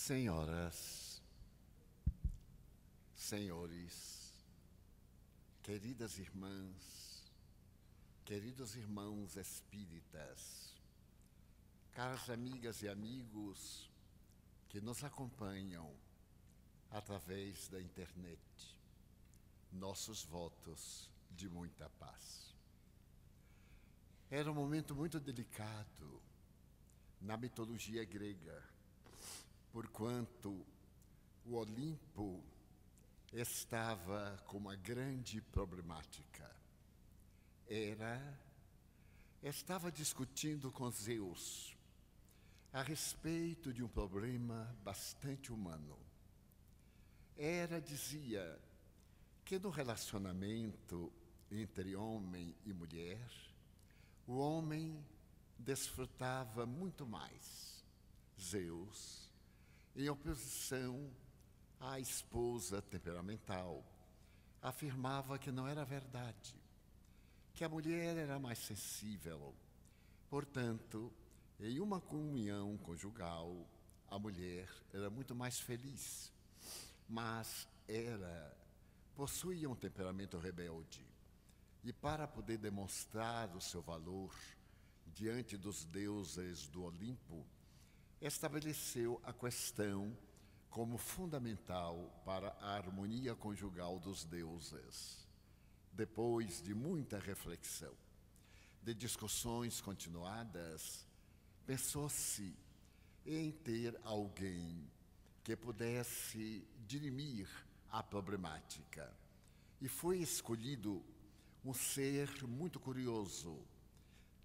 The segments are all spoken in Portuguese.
Senhoras, senhores, queridas irmãs, queridos irmãos espíritas, caras amigas e amigos que nos acompanham através da internet, nossos votos de muita paz. Era um momento muito delicado na mitologia grega, porquanto o Olimpo estava com uma grande problemática. Estava discutindo com Zeus a respeito de um problema bastante humano. Dizia que no relacionamento entre homem e mulher, o homem desfrutava muito mais. Zeus, em oposição à esposa temperamental, afirmava que não era verdade, que a mulher era mais sensível. Portanto, em uma comunhão conjugal, a mulher era muito mais feliz, mas possuía um temperamento rebelde. E para poder demonstrar o seu valor diante dos deuses do Olimpo, estabeleceu a questão como fundamental para a harmonia conjugal dos deuses. Depois de muita reflexão, de discussões continuadas, pensou-se em ter alguém que pudesse dirimir a problemática. E foi escolhido um ser muito curioso.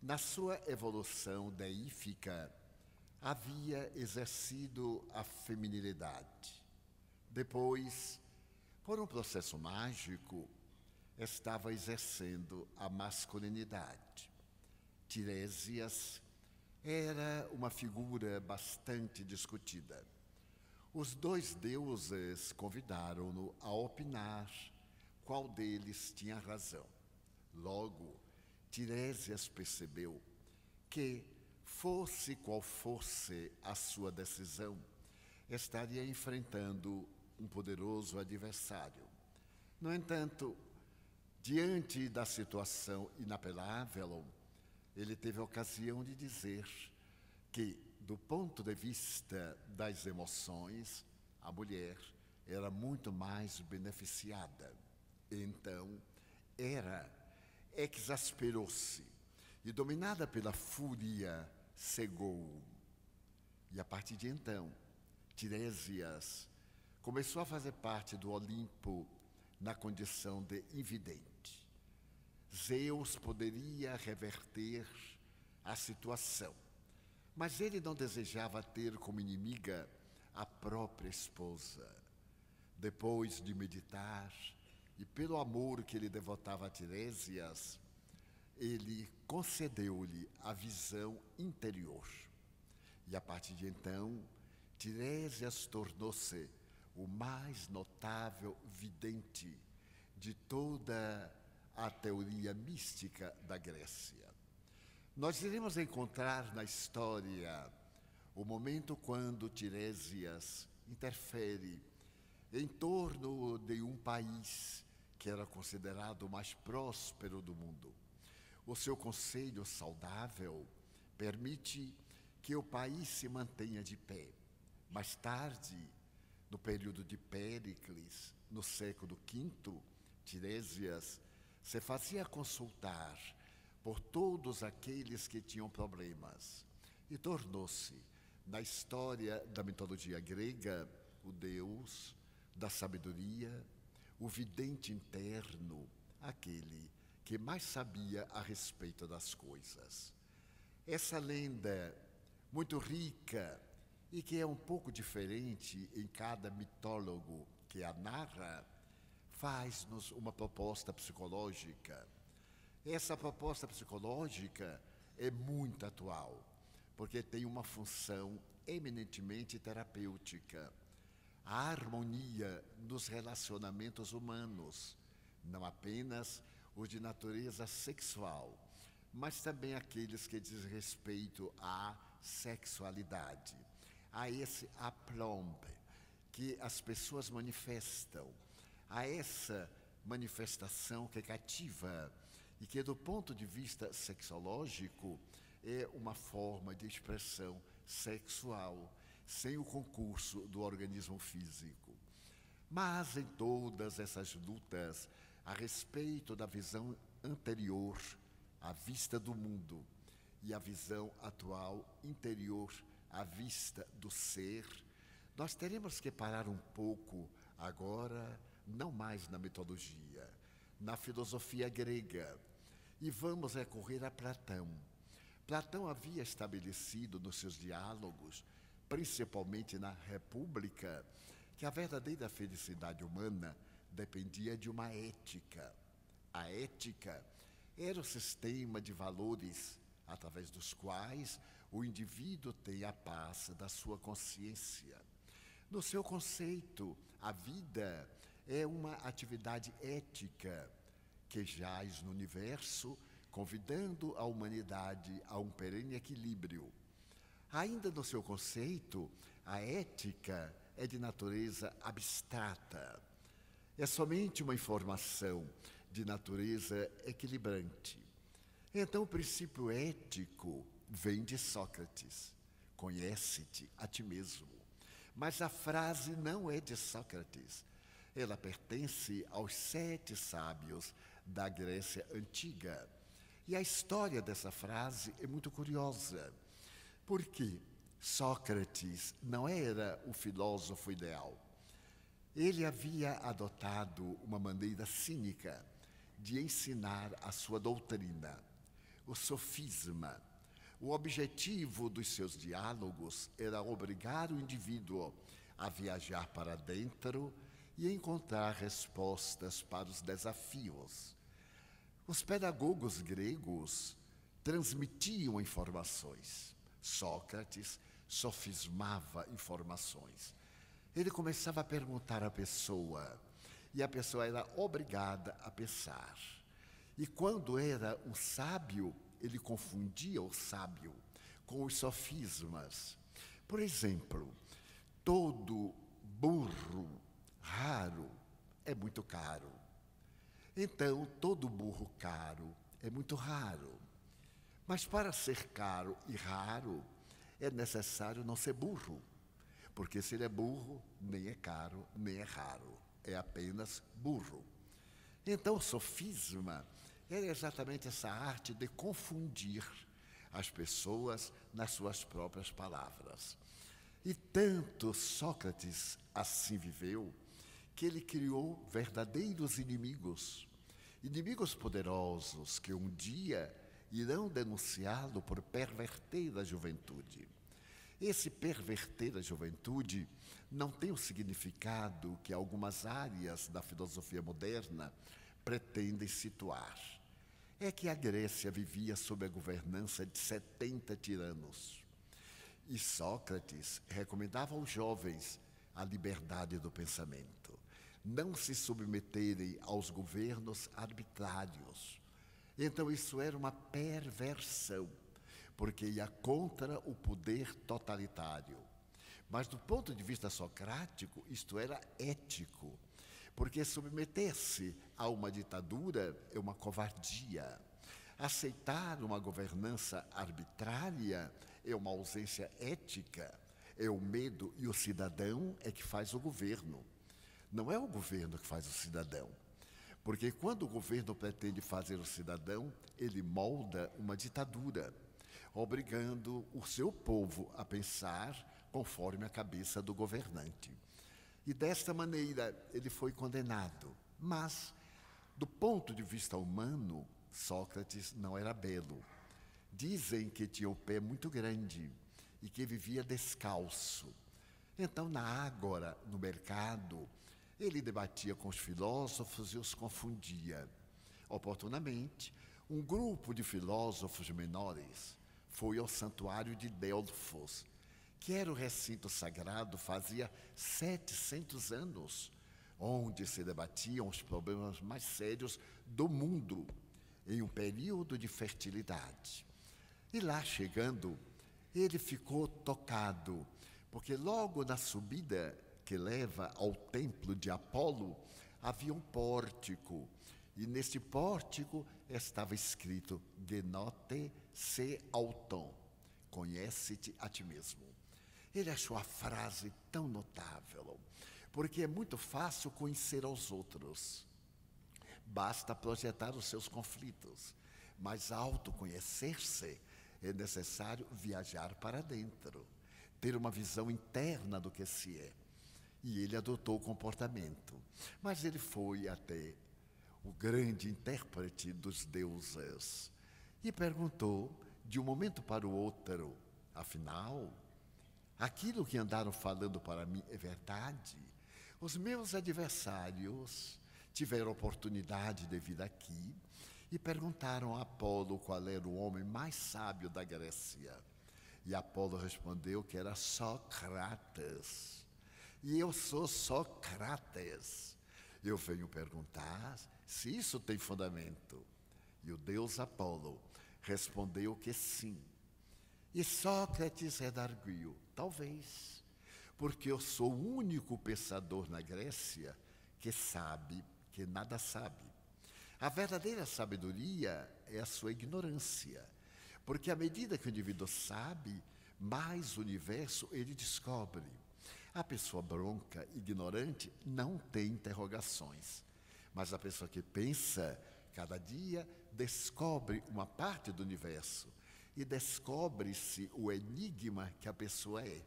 Na sua evolução deífica, havia exercido a feminilidade. Depois, por um processo mágico, estava exercendo a masculinidade. Tiresias era uma figura bastante discutida. Os dois deuses convidaram-no a opinar qual deles tinha razão. Logo, Tiresias percebeu que, fosse qual fosse a sua decisão, estaria enfrentando um poderoso adversário. No entanto, diante da situação inapelável, ele teve a ocasião de dizer que, do ponto de vista das emoções, a mulher era muito mais beneficiada. Então, exasperou-se e, dominada pela fúria, cegou. E a partir de então, Tiresias começou a fazer parte do Olimpo na condição de invidente. Zeus poderia reverter a situação, mas ele não desejava ter como inimiga a própria esposa. Depois de meditar e pelo amor que ele devotava a Tiresias, ele concedeu-lhe a visão interior. E a partir de então, Tiresias tornou-se o mais notável vidente de toda a teoria mística da Grécia. Nós iremos encontrar na história o momento quando Tiresias interfere em torno de um país que era considerado o mais próspero do mundo. O seu conselho saudável permite que o país se mantenha de pé. Mais tarde, no período de Péricles, no século V, Tiresias se fazia consultar por todos aqueles que tinham problemas e tornou-se, na história da mitologia grega, o deus da sabedoria, o vidente interno, aquele que mais sabia a respeito das coisas. Essa lenda, muito rica e que é um pouco diferente em cada mitólogo que a narra, faz-nos uma proposta psicológica. Essa proposta psicológica é muito atual, porque tem uma função eminentemente terapêutica. A harmonia nos relacionamentos humanos, não apenas os de natureza sexual, mas também aqueles que dizem respeito à sexualidade. a esse aplomb que as pessoas manifestam, a essa manifestação que é cativa e que, do ponto de vista sexológico, é uma forma de expressão sexual, sem o concurso do organismo físico. Mas em todas essas lutas a respeito da visão anterior à vista do mundo e a visão atual interior à vista do ser, nós teremos que parar um pouco agora, não mais na mitologia, na filosofia grega, e vamos recorrer a Platão. Platão havia estabelecido nos seus diálogos, principalmente na República, que a verdadeira felicidade humana dependia de uma ética. A ética era o sistema de valores através dos quais o indivíduo tem a paz da sua consciência. No seu conceito, a vida é uma atividade ética que jaz no universo, convidando a humanidade a um perene equilíbrio. Ainda no seu conceito, a ética é de natureza abstrata. É somente uma informação de natureza equilibrante. Então, o princípio ético vem de Sócrates. Conhece-te a ti mesmo. Mas a frase não é de Sócrates. Ela pertence aos 7 sábios da Grécia Antiga. E a história dessa frase é muito curiosa, porque Sócrates não era o filósofo ideal. Ele havia adotado uma maneira cínica de ensinar a sua doutrina, o sofisma. O objetivo dos seus diálogos era obrigar o indivíduo a viajar para dentro e encontrar respostas para os desafios. Os pedagogos gregos transmitiam informações. Sócrates sofismava informações. Ele começava a perguntar à pessoa, e a pessoa era obrigada a pensar. E quando era um sábio, ele confundia o sábio com os sofismas. Por exemplo, todo burro raro é muito caro. Então, todo burro caro é muito raro. Mas para ser caro e raro, é necessário não ser burro. Porque se ele é burro, nem é caro, nem é raro. É apenas burro. Então, o sofisma é exatamente essa arte de confundir as pessoas nas suas próprias palavras. E tanto Sócrates assim viveu, que ele criou verdadeiros inimigos. Inimigos poderosos que um dia irão denunciá-lo por perverter a juventude. Esse perverter a juventude não tem o significado que algumas áreas da filosofia moderna pretendem situar. É que a Grécia vivia sob a governança de 70 tiranos. E Sócrates recomendava aos jovens a liberdade do pensamento, não se submeterem aos governos arbitrários. Então isso era uma perversão, porque ia contra o poder totalitário. Mas do ponto de vista socrático, isto era ético, porque submeter-se a uma ditadura é uma covardia. Aceitar uma governança arbitrária é uma ausência ética, é o medo, e o cidadão é que faz o governo. Não é o governo que faz o cidadão. Porque quando o governo pretende fazer o cidadão, ele molda uma ditadura, obrigando o seu povo a pensar conforme a cabeça do governante. E desta maneira ele foi condenado. Mas, do ponto de vista humano, Sócrates não era belo. Dizem que tinha o pé muito grande e que vivia descalço. Então, na ágora, no mercado, ele debatia com os filósofos e os confundia. Oportunamente, um grupo de filósofos menores foi ao santuário de Delfos, que era o recinto sagrado fazia 700 anos, onde se debatiam os problemas mais sérios do mundo, em um período de fertilidade. E lá chegando, ele ficou tocado, Porque logo na subida que leva ao templo de Apolo, havia um pórtico. E neste pórtico estava escrito: Genote se auton, conhece-te a ti mesmo. Ele achou a frase tão notável, porque é muito fácil conhecer aos outros. Basta projetar os seus conflitos, mas autoconhecer-se é necessário viajar para dentro, ter uma visão interna do que se é. E ele adotou o comportamento, mas ele foi até o grande intérprete dos deuses e perguntou de um momento para o outro: afinal, aquilo que andaram falando para mim é verdade? Os meus adversários tiveram oportunidade de vir aqui e perguntaram a Apolo qual era o homem mais sábio da Grécia. E Apolo respondeu que era Sócrates. E eu sou Sócrates. Eu venho perguntar se isso tem fundamento. E o deus Apolo respondeu que sim. E Sócrates redarguiu: talvez, porque eu sou o único pensador na Grécia que sabe que nada sabe. A verdadeira sabedoria é a sua ignorância, porque à medida que o indivíduo sabe, mais o universo ele descobre. A pessoa bronca, ignorante, não tem interrogações, mas a pessoa que pensa, cada dia descobre uma parte do universo e descobre-se o enigma que a pessoa é.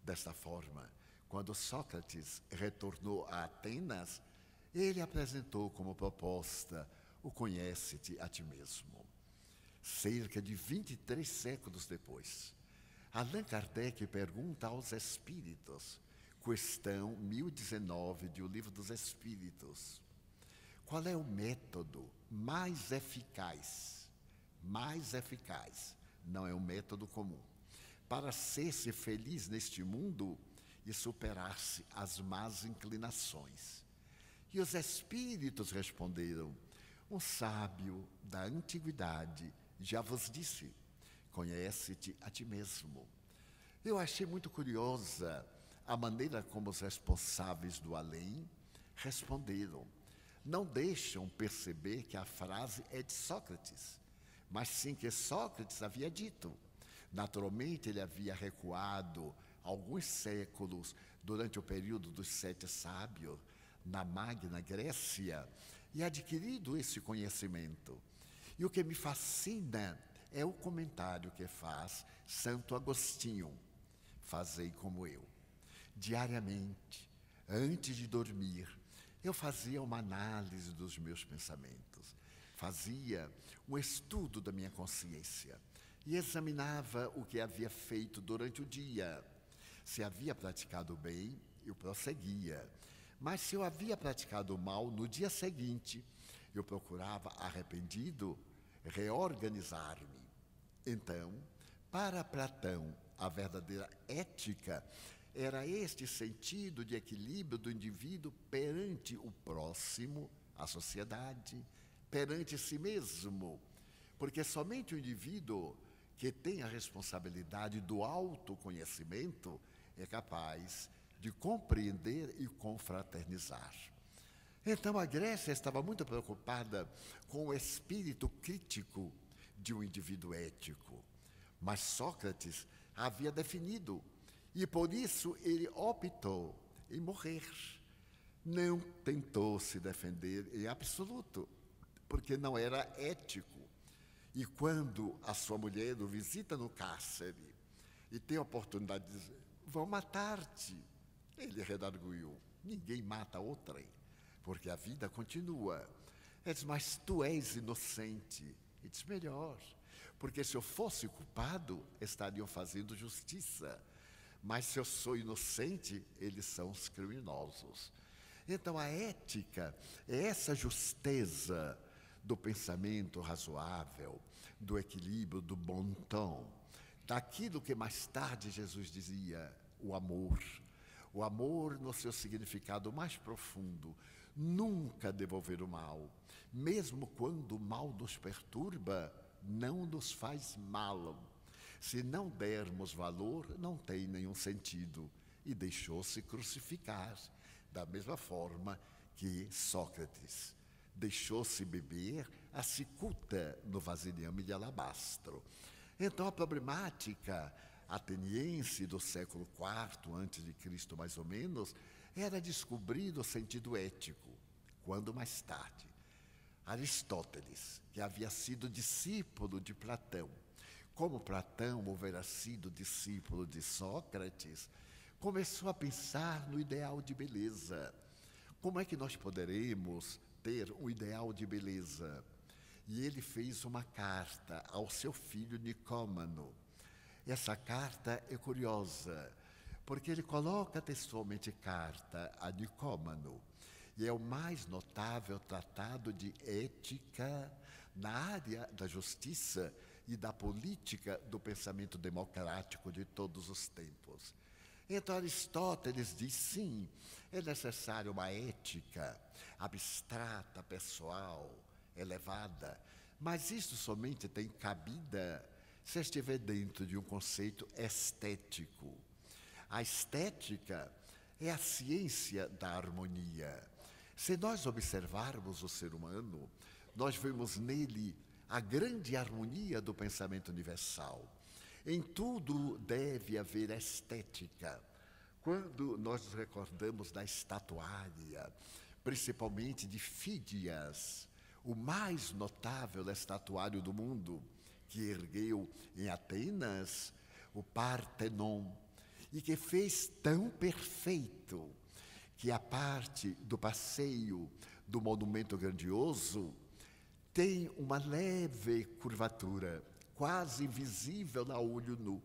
Desta forma, quando Sócrates retornou a Atenas, ele apresentou como proposta o conhece-te a ti mesmo. Cerca de 23 séculos depois, Allan Kardec pergunta aos espíritos, questão 1019 de O Livro dos Espíritos: qual é o método mais eficaz, não é um método comum, para ser-se feliz neste mundo e superar-se as más inclinações? E os espíritos responderam: um sábio da antiguidade já vos disse, conhece-te a ti mesmo. Eu achei muito curiosa a maneira como os responsáveis do além responderam. Não deixam perceber que a frase é de Sócrates, mas sim que Sócrates havia dito. Naturalmente, ele havia recuado alguns séculos durante o período dos 7 sábios, na Magna Grécia, e adquirido esse conhecimento. E o que me fascina é o comentário que faz Santo Agostinho: fazei como eu. Diariamente, antes de dormir, eu fazia uma análise dos meus pensamentos, fazia um estudo da minha consciência e examinava o que havia feito durante o dia. Se havia praticado bem, eu prosseguia. Mas se eu havia praticado mal, no dia seguinte, eu procurava, arrependido, reorganizar-me. Então, para Platão, a verdadeira ética era este sentido de equilíbrio do indivíduo perante o próximo, a sociedade, perante si mesmo. Porque somente o indivíduo que tem a responsabilidade do autoconhecimento é capaz de compreender e confraternizar. Então a Grécia estava muito preocupada com o espírito crítico de um indivíduo ético. Mas Sócrates havia definido, e por isso ele optou em morrer. Não tentou se defender em absoluto, porque não era ético. E quando a sua mulher o visita no cárcere e tem a oportunidade de dizer: vão matar-te, ele redarguiu: ninguém mata outrem, porque a vida continua. Ele diz: mas tu és inocente. Ele diz: melhor, porque se eu fosse culpado, estariam fazendo justiça. Mas se eu sou inocente, eles são os criminosos. Então a ética é essa justeza do pensamento razoável, do equilíbrio, do bom tom, daquilo que mais tarde Jesus dizia: o amor. O amor no seu significado mais profundo, nunca devolver o mal, mesmo quando o mal nos perturba, não nos faz mal. Se não dermos valor, não tem nenhum sentido. E deixou-se crucificar, da mesma forma que Sócrates deixou-se beber a cicuta no vasilhame de alabastro. Então, a problemática ateniense do século IV a.C., mais ou menos, era descobrir o sentido ético, quando mais tarde Aristóteles, que havia sido discípulo de Platão, como Platão houvera sido discípulo de Sócrates, começou a pensar no ideal de beleza. Como é que nós poderemos ter um ideal de beleza? E ele fez uma carta ao seu filho Nicômano. Essa carta é curiosa, porque ele coloca textualmente carta a Nicômano, e é o mais notável tratado de ética na área da justiça e da política do pensamento democrático de todos os tempos. Então Aristóteles diz, sim, é necessária uma ética abstrata, pessoal, elevada, mas isso somente tem cabida se estiver dentro de um conceito estético. A estética é a ciência da harmonia. Se nós observarmos o ser humano, nós vemos nele a grande harmonia do pensamento universal. Em tudo deve haver estética. Quando nós nos recordamos da estatuária, principalmente de Fídias, o mais notável estatuário do mundo, que ergueu em Atenas o Partenon, e que fez tão perfeito que a parte do passeio do monumento grandioso tem uma leve curvatura, quase invisível a olho nu.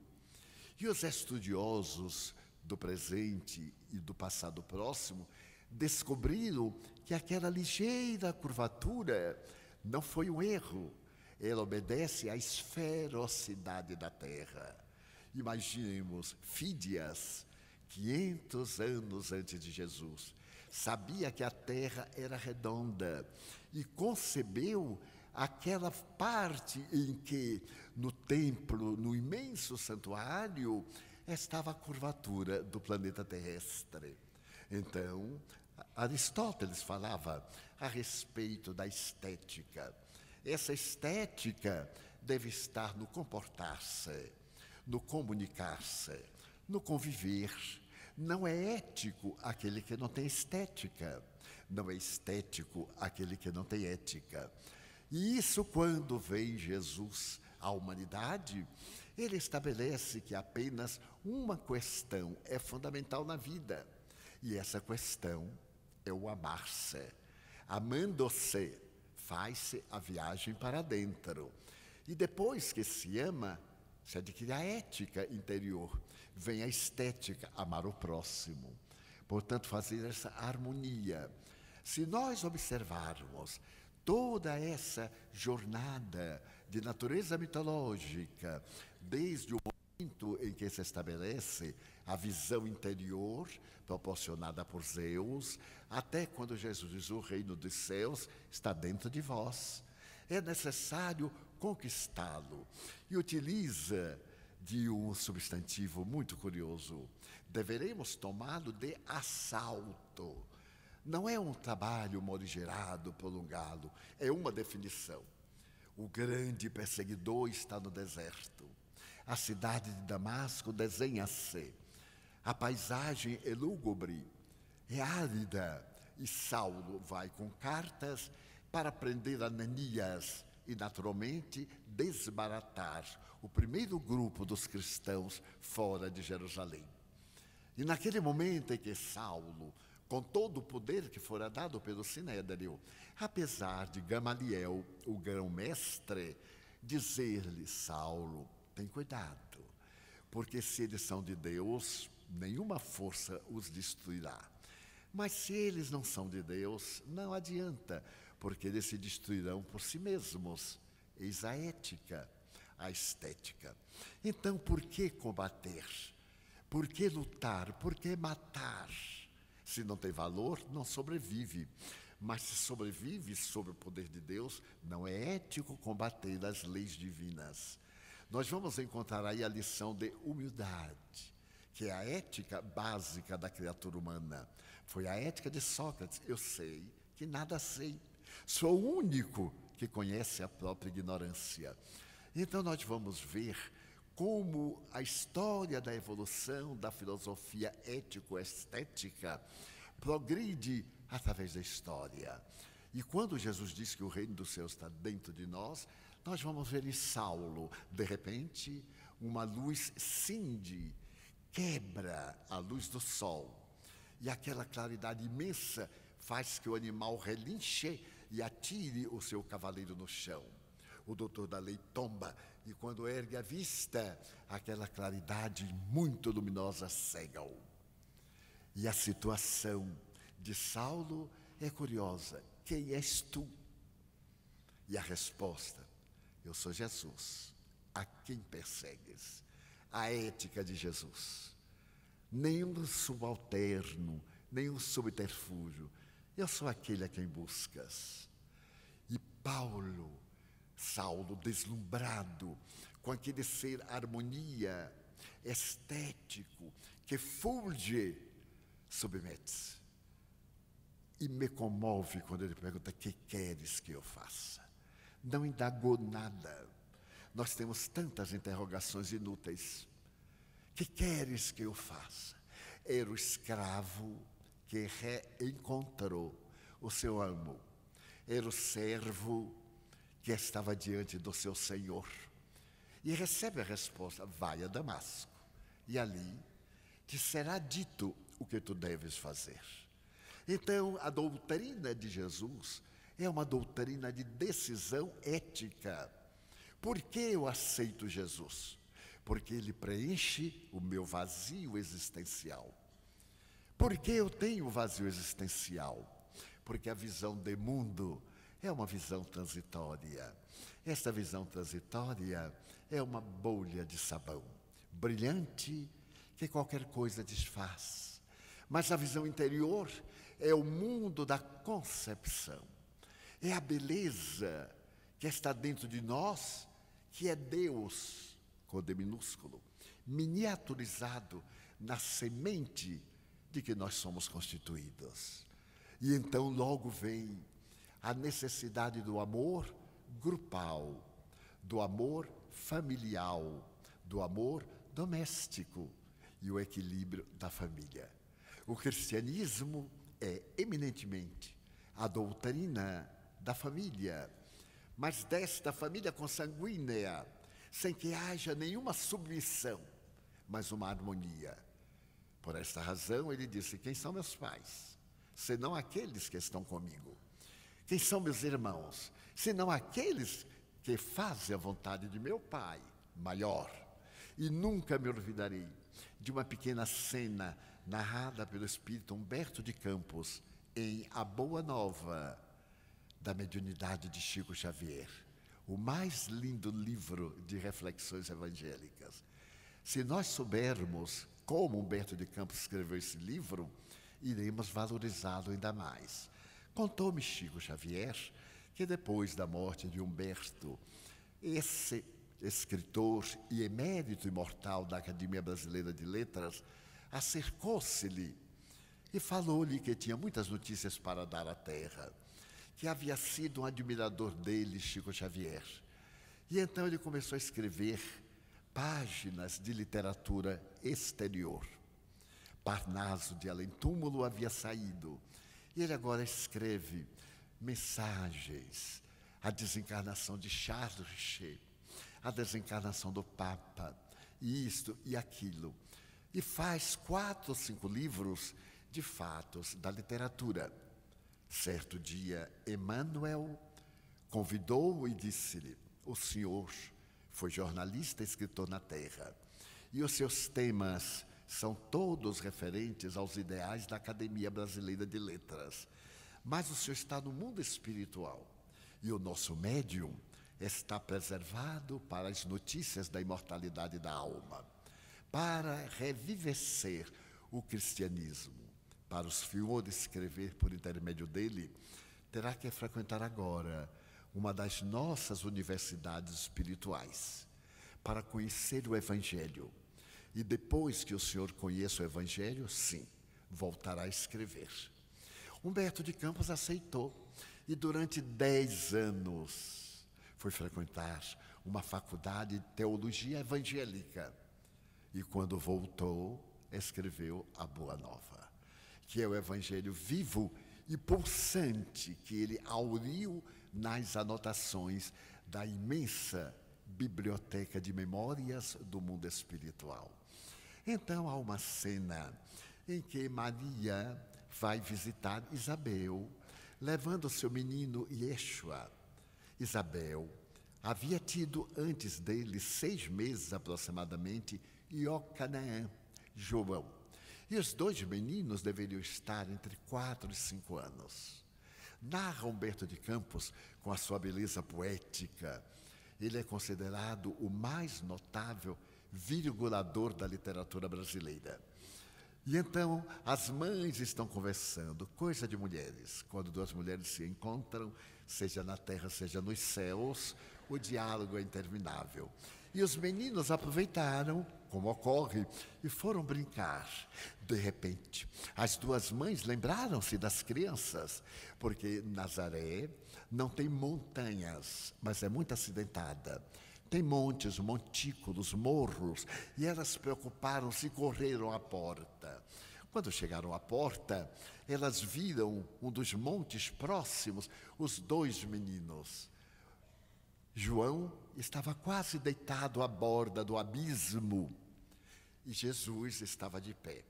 E os estudiosos do presente e do passado próximo descobriram que aquela ligeira curvatura não foi um erro. Ela obedece à esferosidade da Terra. Imaginemos Fídias, 500 anos antes de Jesus, sabia que a Terra era redonda e concebeu aquela parte em que, no templo, no imenso santuário, estava a curvatura do planeta terrestre. Então, Aristóteles falava a respeito da estética. Essa estética deve estar no comportar-se, no comunicar-se, no conviver. Não é ético aquele que não tem estética. Não é estético aquele que não tem ética. E isso, quando vem Jesus à humanidade, ele estabelece que apenas uma questão é fundamental na vida. E essa questão é o amar-se. Amando-se, faz-se a viagem para dentro. E depois que se ama, se adquire a ética interior. Vem a estética, amar o próximo. Portanto, fazer essa harmonia. Se nós observarmos toda essa jornada de natureza mitológica, desde o momento em que se estabelece a visão interior proporcionada por Zeus, até quando Jesus diz: o reino dos céus está dentro de vós. É necessário conquistá-lo. E utiliza de um substantivo muito curioso. Deveremos tomá-lo de assalto. Não é um trabalho morigerado, prolongado, é uma definição. O grande perseguidor está no deserto. A cidade de Damasco desenha-se. A paisagem é lúgubre, é árida, e Saulo vai com cartas para prender Ananias e, naturalmente, desbaratar o primeiro grupo dos cristãos fora de Jerusalém. E naquele momento em que Saulo, com todo o poder que fora dado pelo Sinédrio, apesar de Gamaliel, o grão-mestre, dizer-lhe: Saulo, tem cuidado, porque se eles são de Deus, nenhuma força os destruirá. Mas se eles não são de Deus, não adianta, porque eles se destruirão por si mesmos. Eis a ética, a estética. Então, por que combater? Por que lutar? Por que matar? Se não tem valor, não sobrevive. Mas se sobrevive sob o poder de Deus, não é ético combater as leis divinas. nós vamos encontrar aí a lição de humildade, que é a ética básica da criatura humana. Foi a ética de Sócrates. Eu sei que nada sei. Sou o único que conhece a própria ignorância. Então nós vamos ver como a história da evolução da filosofia ético-estética progride através da história. E quando Jesus diz que o reino dos céus está dentro de nós, nós vamos ver em Saulo, de repente, uma luz cinde, quebra a luz do sol. E aquela claridade imensa faz que o animal relinche e atire o seu cavaleiro no chão. O doutor da lei tomba, e quando ergue a vista, aquela claridade muito luminosa cega-o. E a situação de Saulo é curiosa. Quem és tu? E a resposta: eu sou Jesus. A quem persegues? A ética de Jesus. Nenhum subalterno, nenhum subterfúgio. Eu sou aquele a quem buscas. E Saulo, deslumbrado com aquele ser harmonia, estético, que fulge, submete-se. E me comove quando ele pergunta: que queres que eu faça? Não indagou nada. Nós temos tantas interrogações inúteis. Que queres que eu faça? Era o escravo que reencontrou o seu amo. Era o servo que estava diante do seu senhor. E recebe a resposta: vai a Damasco, e ali te será dito o que tu deves fazer. Então, a doutrina de Jesus é uma doutrina de decisão ética. Por que eu aceito Jesus? Porque ele preenche o meu vazio existencial. Por que eu tenho vazio existencial? Porque a visão de mundo é uma visão transitória. Esta visão transitória é uma bolha de sabão, brilhante, que qualquer coisa desfaz. Mas a visão interior é o mundo da concepção. É a beleza que está dentro de nós, que é Deus, com D minúsculo, miniaturizado na semente de que nós somos constituídos. E então logo vem a necessidade do amor grupal, do amor familiar, do amor doméstico e o equilíbrio da família. O cristianismo é eminentemente a doutrina da família, mas desta família consanguínea, sem que haja nenhuma submissão, mas uma harmonia. Por esta razão ele disse: quem são meus pais, senão aqueles que estão comigo? Quem são meus irmãos, senão aqueles que fazem a vontade de meu Pai maior? E nunca me olvidarei de uma pequena cena narrada pelo espírito Humberto de Campos em A Boa Nova da Mediunidade de Chico Xavier, o mais lindo livro de reflexões evangélicas. Se nós soubermos como Humberto de Campos escreveu esse livro, iremos valorizá-lo ainda mais. Contou-me Chico Xavier que depois da morte de Humberto, esse escritor e emérito imortal da Academia Brasileira de Letras acercou-se-lhe e falou-lhe que tinha muitas notícias para dar à terra, que havia sido um admirador dele, Chico Xavier. E então ele começou a escrever páginas de literatura exterior. Parnaso de Além Túmulo havia saído, e ele agora escreve mensagens, a desencarnação de Charles Richer, a desencarnação do Papa, isto e aquilo. E faz 4 ou 5 livros de fatos da literatura. Certo dia, Emmanuel convidou-o e disse-lhe: o senhor foi jornalista e escritor na Terra, e os seus temas são todos referentes aos ideais da Academia Brasileira de Letras. Mas o senhor está no mundo espiritual, e o nosso médium está preservado para as notícias da imortalidade da alma, para revivecer o cristianismo. Para o senhor escrever por intermédio dele, terá que frequentar agora uma das nossas universidades espirituais, para conhecer o Evangelho. E depois que o senhor conheça o Evangelho, sim, voltará a escrever. Humberto de Campos aceitou e durante 10 anos foi frequentar uma faculdade de teologia evangélica. E quando voltou, escreveu a Boa Nova, que é o Evangelho vivo e pulsante que ele auriu nas anotações da imensa biblioteca de memórias do mundo espiritual. Então há uma cena em que Maria vai visitar Isabel, levando seu menino Yeshua. Isabel havia tido antes dele 6 meses aproximadamente Iocanaã, João. E os 2 meninos deveriam estar entre 4 e 5 anos. Narra Humberto de Campos com a sua beleza poética. Ele é considerado o mais notável virgulador da literatura brasileira. E então as mães estão conversando, coisa de mulheres. Quando 2 mulheres se encontram, seja na terra, seja nos céus, o diálogo é interminável. E os meninos aproveitaram, como ocorre, e foram brincar. De repente, as 2 mães lembraram-se das crianças, porque Nazaré não tem montanhas, mas é muito acidentada. Tem montes, montículos, morros, e elas preocuparam-se e correram à porta. Quando chegaram à porta, elas viram um dos montes próximos, os 2 meninos. João estava quase deitado à borda do abismo e Jesus estava de pé.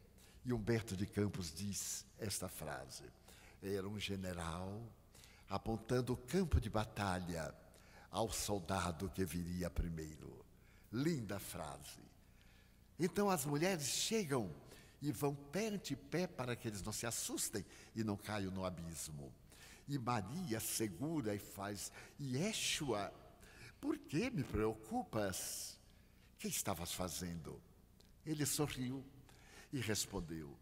E Humberto de Campos diz esta frase: era um general apontando o campo de batalha ao soldado que viria primeiro. Linda frase. Então as mulheres chegam e vão pé ante pé para que eles não se assustem e não caiam no abismo. E Maria segura e faz: Yeshua, por que me preocupas? O que estavas fazendo? Ele sorriu e respondeu: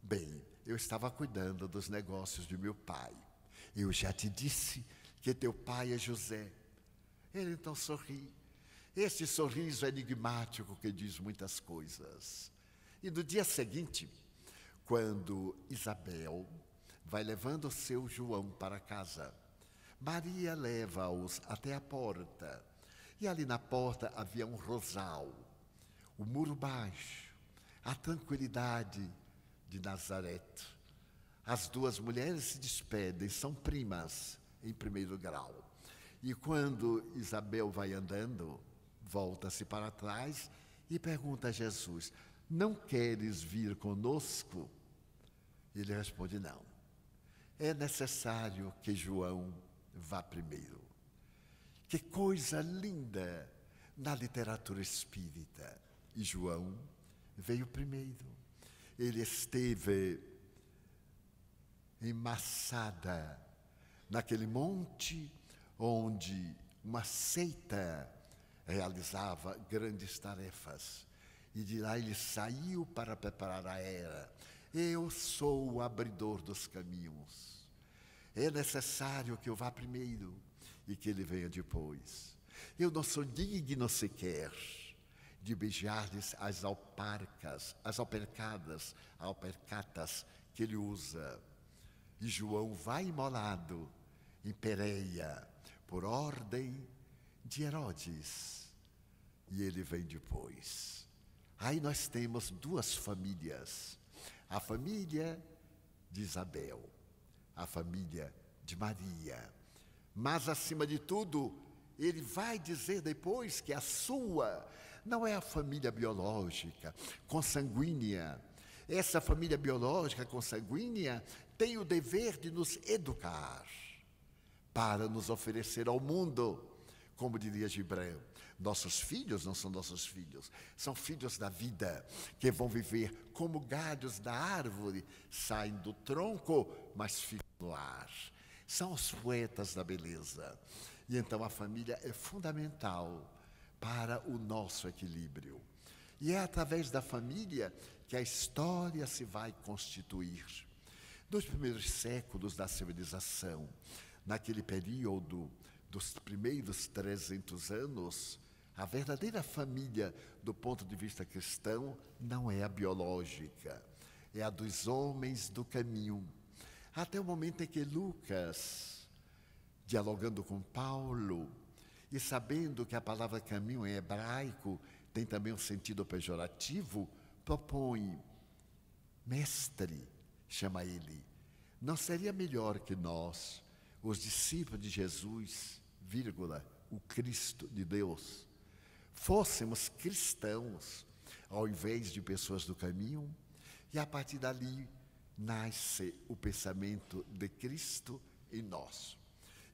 bem, eu estava cuidando dos negócios de meu pai. Eu já te disse que teu pai é José. Ele então sorri. Este sorriso enigmático que diz muitas coisas. E no dia seguinte, quando Isabel vai levando o seu João para casa, Maria leva-os até a porta. E ali na porta havia um rosal, o muro baixo, a tranquilidade de Nazaré. As 2 mulheres se despedem, são primas em primeiro grau. E quando Isabel vai andando, volta-se para trás e pergunta a Jesus: não queres vir conosco? Ele responde: não. É necessário que João vá primeiro. Que coisa linda na literatura espírita. E João veio primeiro. Ele esteve em Massada, naquele monte onde uma seita realizava grandes tarefas. E de lá ele saiu para preparar a era. Eu sou o abridor dos caminhos. É necessário que eu vá primeiro e que ele venha depois. Eu não sou digno sequer de beijar-lhes as alpercatas que ele usa. E João vai imolado em Pérea, por ordem de Herodes. E ele vem depois. Aí nós temos 2 famílias. A família de Isabel, a família de Maria. Mas, acima de tudo, ele vai dizer depois que a sua não é a família biológica, consanguínea. Essa família biológica, consanguínea, tem o dever de nos educar para nos oferecer ao mundo, como diria Gibrão. Nossos filhos não são nossos filhos, são filhos da vida, que vão viver como galhos da árvore, saem do tronco, mas ficam no ar. São os poetas da beleza. E então a família é fundamental para o nosso equilíbrio. E é através da família que a história se vai constituir. Nos primeiros séculos da civilização, naquele período dos primeiros 300 anos, A verdadeira família, do ponto de vista cristão, não é a biológica, é a dos homens do caminho. Até o momento em que Lucas, dialogando com Paulo, e sabendo que a palavra caminho em hebraico tem também um sentido pejorativo, propõe: mestre, chama ele, não seria melhor que nós, os discípulos de Jesus, vírgula, o Cristo de Deus, fôssemos cristãos, ao invés de pessoas do caminho? E a partir dali nasce o pensamento de Cristo em nós.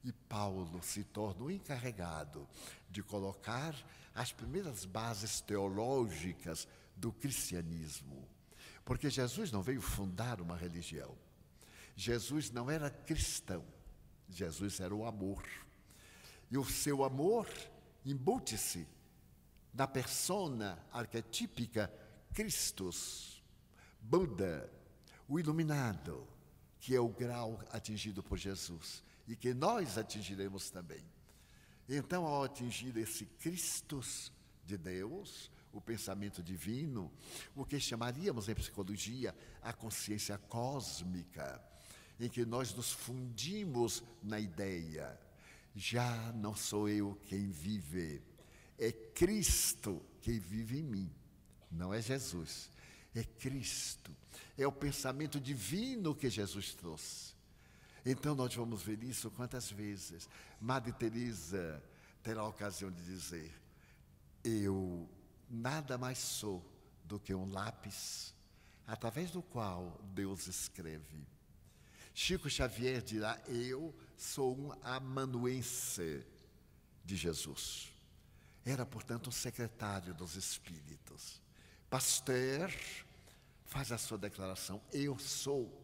E Paulo se torna o encarregado de colocar as primeiras bases teológicas do cristianismo. Porque Jesus não veio fundar uma religião. Jesus não era cristão. Jesus era o amor. E o seu amor embute-se na persona arquetípica Christus, Buda, o iluminado, que é o grau atingido por Jesus e que nós atingiremos também. Então, ao atingir esse Christus de Deus, o pensamento divino, o que chamaríamos em psicologia a consciência cósmica, em que nós nos fundimos na ideia: já não sou eu quem vive, é Cristo quem vive em mim. Não é Jesus, é Cristo. É o pensamento divino que Jesus trouxe. Então nós vamos ver isso quantas vezes. Madre Teresa terá a ocasião de dizer: eu nada mais sou do que um lápis através do qual Deus escreve. Chico Xavier dirá: eu sou um amanuense de Jesus. Era, portanto, um secretário dos Espíritos. Pasteur faz a sua declaração: eu sou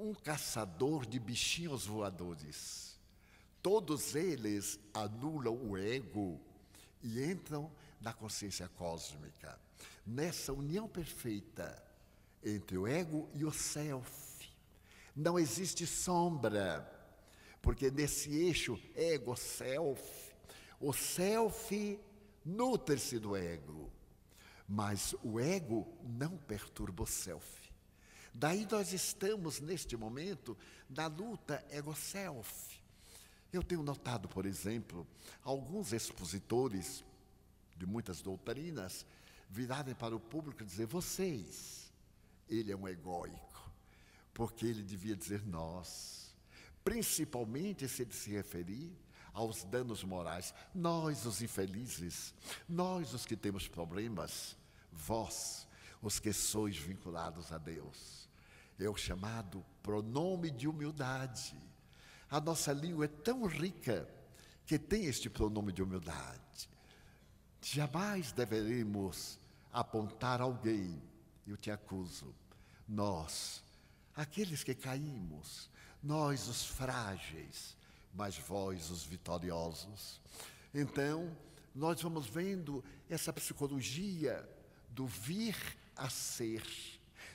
um caçador de bichinhos voadores. Todos eles anulam o ego e entram na consciência cósmica, nessa união perfeita entre o ego e o self. Não existe sombra, porque nesse eixo ego-self, o self nutre-se do ego, mas o ego não perturba o self. Daí nós estamos, neste momento, na luta ego-self. Eu tenho notado, por exemplo, alguns expositores de muitas doutrinas virarem para o público e dizer: vocês, ele é um egóico, porque ele devia dizer nós, principalmente se ele se referir aos danos morais. Nós, os infelizes, nós, os que temos problemas, vós, os que sois vinculados a Deus. É o chamado pronome de humildade. A nossa língua é tão rica que tem este pronome de humildade. Jamais deveremos apontar alguém: eu te acuso. Nós, aqueles que caímos, nós os frágeis, mas vós os vitoriosos. Então, nós vamos vendo essa psicologia do vir a ser,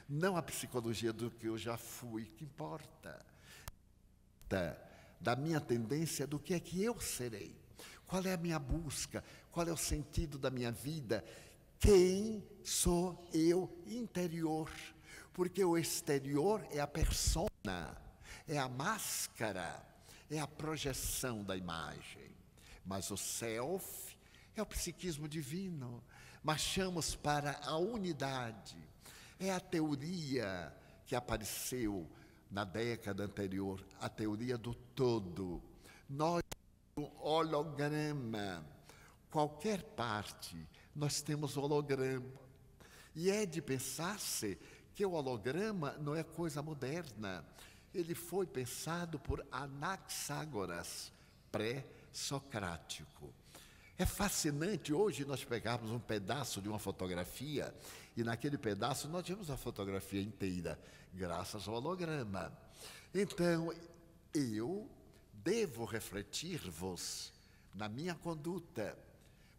não a psicologia do que eu já fui, que importa, da minha tendência, do que é que eu serei, qual é a minha busca, qual é o sentido da minha vida, quem sou eu interior, porque o exterior é a persona, é a máscara, é a projeção da imagem, mas o self é o psiquismo divino. Marchamos para a unidade. É a teoria que apareceu na década anterior, a teoria do todo. Nós, um holograma, qualquer parte, nós temos holograma. E é de pensar-se que o holograma não é coisa moderna. Ele foi pensado por Anaxágoras, pré-socrático. É fascinante hoje nós pegarmos um pedaço de uma fotografia e naquele pedaço nós vemos a fotografia inteira, graças ao holograma. Então, eu devo refletir-vos na minha conduta,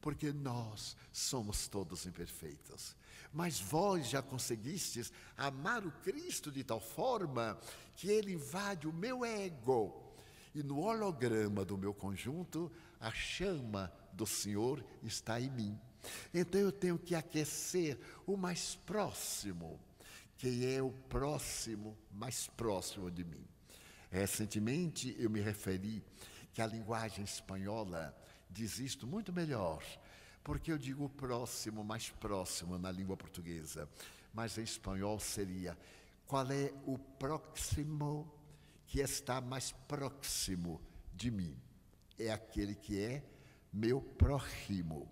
porque nós somos todos imperfeitos. Mas vós já conseguistes amar o Cristo de tal forma que ele invade o meu ego. E no holograma do meu conjunto, a chama do Senhor está em mim. Então eu tenho que aquecer o mais próximo, que é o próximo mais próximo de mim. Recentemente eu me referi que a linguagem espanhola diz isto muito melhor, porque eu digo o próximo, mais próximo na língua portuguesa, mas em espanhol seria: qual é o próximo que está mais próximo de mim? É aquele que é meu próximo.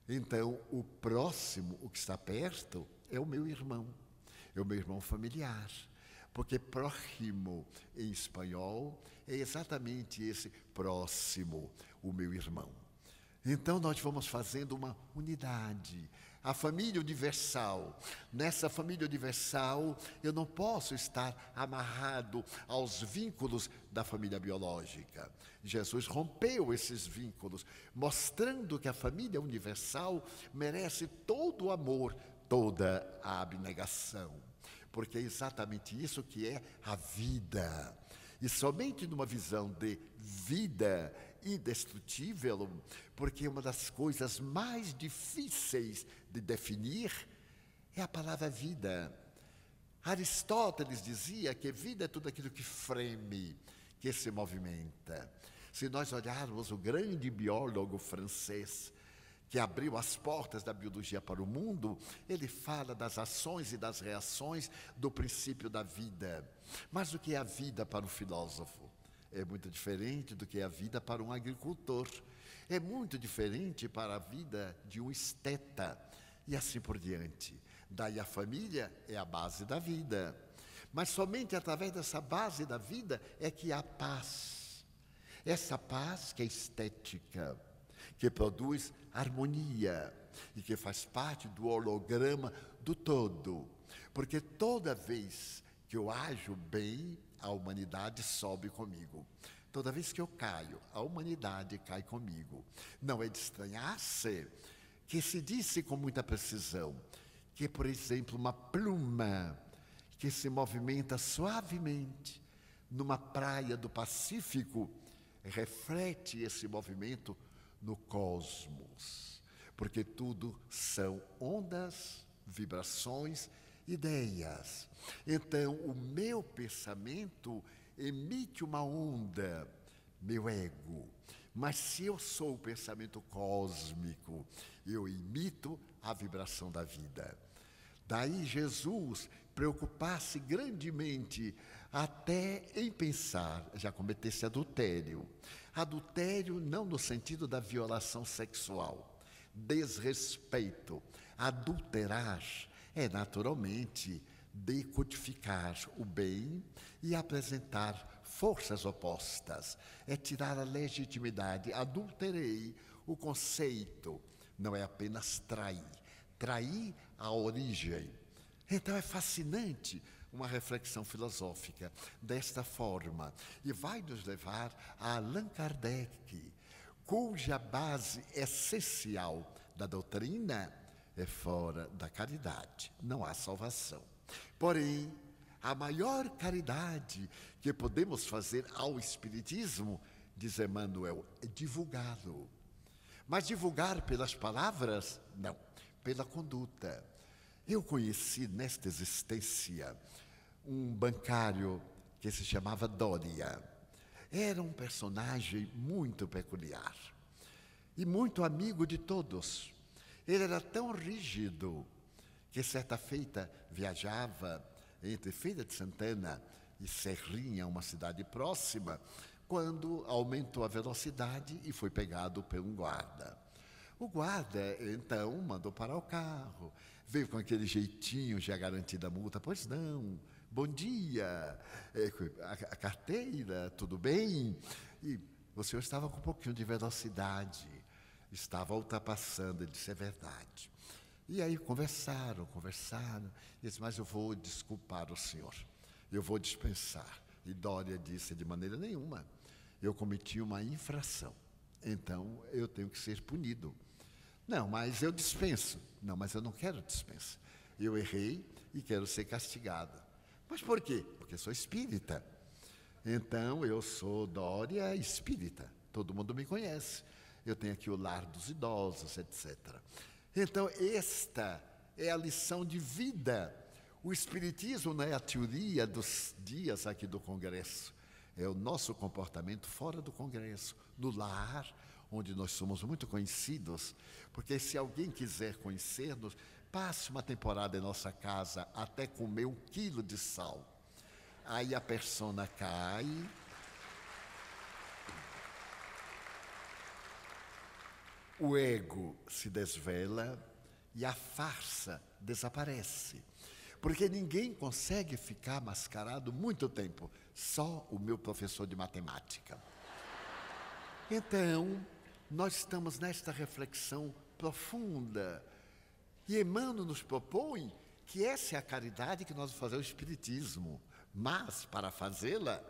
Então, o próximo, o que está perto, é o meu irmão, é o meu irmão familiar. Porque próximo em espanhol é exatamente esse próximo, o meu irmão. Então nós vamos fazendo uma unidade, a família universal. Nessa família universal eu não posso estar amarrado aos vínculos da família biológica. Jesus rompeu esses vínculos, mostrando que a família universal merece todo o amor, toda a abnegação. Porque é exatamente isso que é a vida. E somente numa visão de vida indestrutível, porque uma das coisas mais difíceis de definir é a palavra vida. Aristóteles dizia que vida é tudo aquilo que freme, que se movimenta. Se nós olharmos o grande biólogo francês, que abriu as portas da biologia para o mundo, ele fala das ações e das reações do princípio da vida. Mas o que é a vida para o filósofo? É muito diferente do que é a vida para um agricultor. É muito diferente para a vida de um esteta, e assim por diante. Daí a família é a base da vida. Mas somente através dessa base da vida é que há paz. Essa paz que é estética, que produz harmonia e que faz parte do holograma do todo. Porque toda vez que eu ajo bem, a humanidade sobe comigo. Toda vez que eu caio, a humanidade cai comigo. Não é de estranhar-se que se disse com muita precisão que, por exemplo, uma pluma que se movimenta suavemente numa praia do Pacífico reflete esse movimento no cosmos, porque tudo são ondas, vibrações, ideias. Então, o meu pensamento emite uma onda, meu ego. Mas se eu sou o pensamento cósmico, eu imito a vibração da vida. Daí Jesus preocupar-se grandemente até em pensar, já cometesse adultério. Adultério não no sentido da violação sexual, desrespeito. Adulterar é naturalmente decodificar o bem e apresentar forças opostas. É tirar a legitimidade. Adulterei o conceito, não é apenas trair. Trair a origem. Então é fascinante uma reflexão filosófica desta forma e vai nos levar a Allan Kardec, cuja base essencial da doutrina é fora da caridade, não há salvação. Porém, a maior caridade que podemos fazer ao Espiritismo, diz Emmanuel, é divulgá-lo. Mas divulgar pelas palavras? Não, pela conduta. Eu conheci nesta existência um bancário que se chamava Doria. Era um personagem muito peculiar e muito amigo de todos. Ele era tão rígido que certa feita viajava entre Feira de Santana e Serrinha, uma cidade próxima, quando aumentou a velocidade e foi pegado por um guarda. O guarda, então, mandou parar o carro, veio com aquele jeitinho já garantido a multa. Pois não, bom dia, a carteira, tudo bem? E o senhor estava com um pouquinho de velocidade, estava ultrapassando. Ele disse, é verdade. E aí conversaram, e disse, mas eu vou desculpar o senhor, eu vou dispensar. E Dória disse, de maneira nenhuma, eu cometi uma infração, então eu tenho que ser punido. Não, mas eu dispenso. Não, mas eu não quero dispensa. Eu errei e quero ser castigado. Mas por quê? Porque sou espírita. Então, eu sou Dória espírita. Todo mundo me conhece. eu tenho aqui o lar dos idosos, etc. Então, esta é a lição de vida. O Espiritismo não é a teoria dos dias aqui do Congresso, é o nosso comportamento fora do Congresso, no lar, onde nós somos muito conhecidos, porque se alguém quiser conhecer-nos, passe uma temporada em nossa casa até comer 1 quilo de sal. Aí a persona cai, o ego se desvela e a farsa desaparece. Porque ninguém consegue ficar mascarado muito tempo, só o meu professor de matemática. Então, nós estamos nesta reflexão profunda. E Emmanuel nos propõe que essa é a caridade que nós vamos fazer o Espiritismo. Mas, para fazê-la,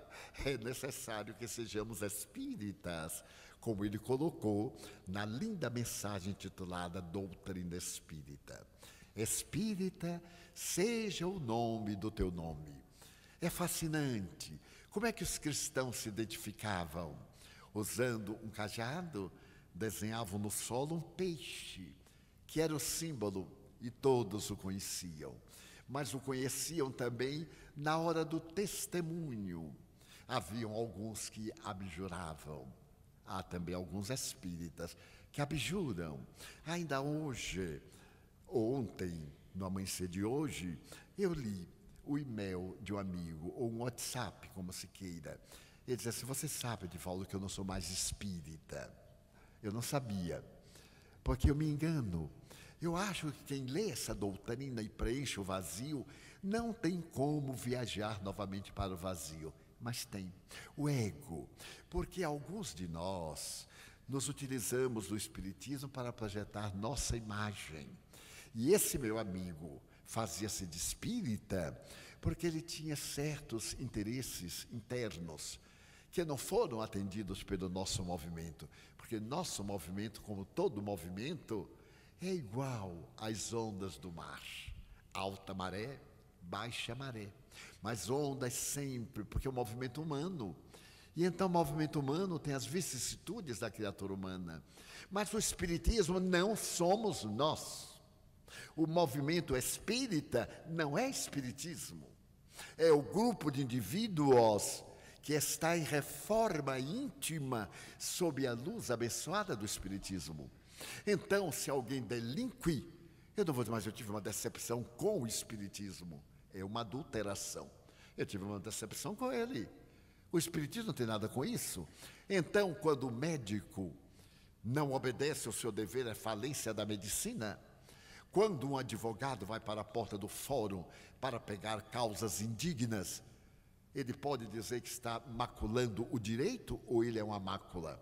é necessário que sejamos espíritas, como ele colocou na linda mensagem intitulada Doutrina Espírita. Espírita, seja o nome do teu nome. É fascinante. Como é que os cristãos se identificavam? Usando um cajado, desenhavam no solo um peixe, que era o símbolo, e todos o conheciam. Mas o conheciam também na hora do testemunho. Haviam alguns que abjuravam. Há também alguns espíritas que abjuram. Ainda hoje, ontem, no amanhecer de hoje, eu li o e-mail de um amigo, ou um WhatsApp, como se queira. Ele diz assim: você sabe, Edivaldo, que eu não sou mais espírita. Eu não sabia, porque eu me engano. Eu acho que quem lê essa doutrina e preenche o vazio, não tem como viajar novamente para o vazio. Mas tem o ego, porque alguns de nós nos utilizamos do Espiritismo para projetar nossa imagem. E esse meu amigo fazia-se de espírita porque ele tinha certos interesses internos que não foram atendidos pelo nosso movimento, porque nosso movimento, como todo movimento, é igual às ondas do mar. Alta maré, baixa maré. Mas ondas sempre, porque é um movimento humano. E então o movimento humano tem as vicissitudes da criatura humana. Mas o Espiritismo não somos nós. O movimento espírita não é espiritismo. É o grupo de indivíduos que está em reforma íntima sob a luz abençoada do Espiritismo. Então, se alguém delinque, eu não vou dizer, mas eu tive uma decepção com o Espiritismo. É uma adulteração. Eu tive uma decepção com ele. O Espiritismo não tem nada com isso. Então, quando o médico não obedece ao seu dever, é falência da medicina. Quando um advogado vai para a porta do fórum para pegar causas indignas, ele pode dizer que está maculando o direito ou ele é uma mácula?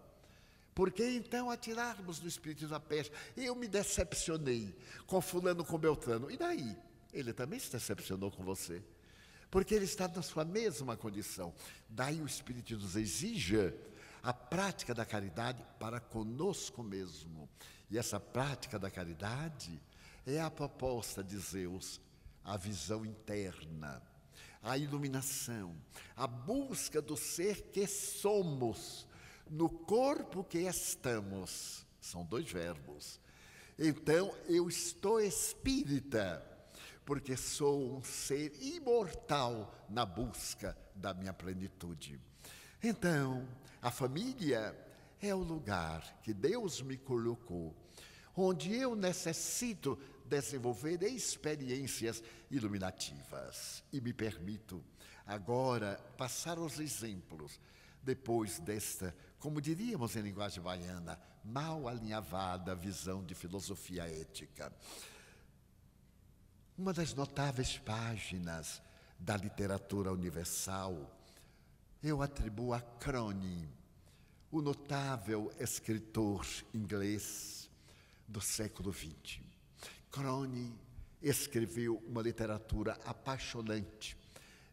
Por que então atirarmos do Espiritismo a peste? Eu me decepcionei com fulano, com Beltrano. E daí? Ele também se decepcionou com você. Porque ele está na sua mesma condição. Daí o Espiritismo nos exige a prática da caridade para conosco mesmo. E essa prática da caridade é a proposta de Zeus, a visão interna, a iluminação, a busca do ser que somos, no corpo que estamos. São 2 verbos. Então, eu estou espírita, porque sou um ser imortal na busca da minha plenitude. Então, a família é o lugar que Deus me colocou, onde eu necessito desenvolver experiências iluminativas. E me permito agora passar os exemplos, depois desta, como diríamos em linguagem baiana, mal alinhavada visão de filosofia ética. Uma das notáveis páginas da literatura universal, eu atribuo a Crowley, o notável escritor inglês do século XX. Crowley escreveu uma literatura apaixonante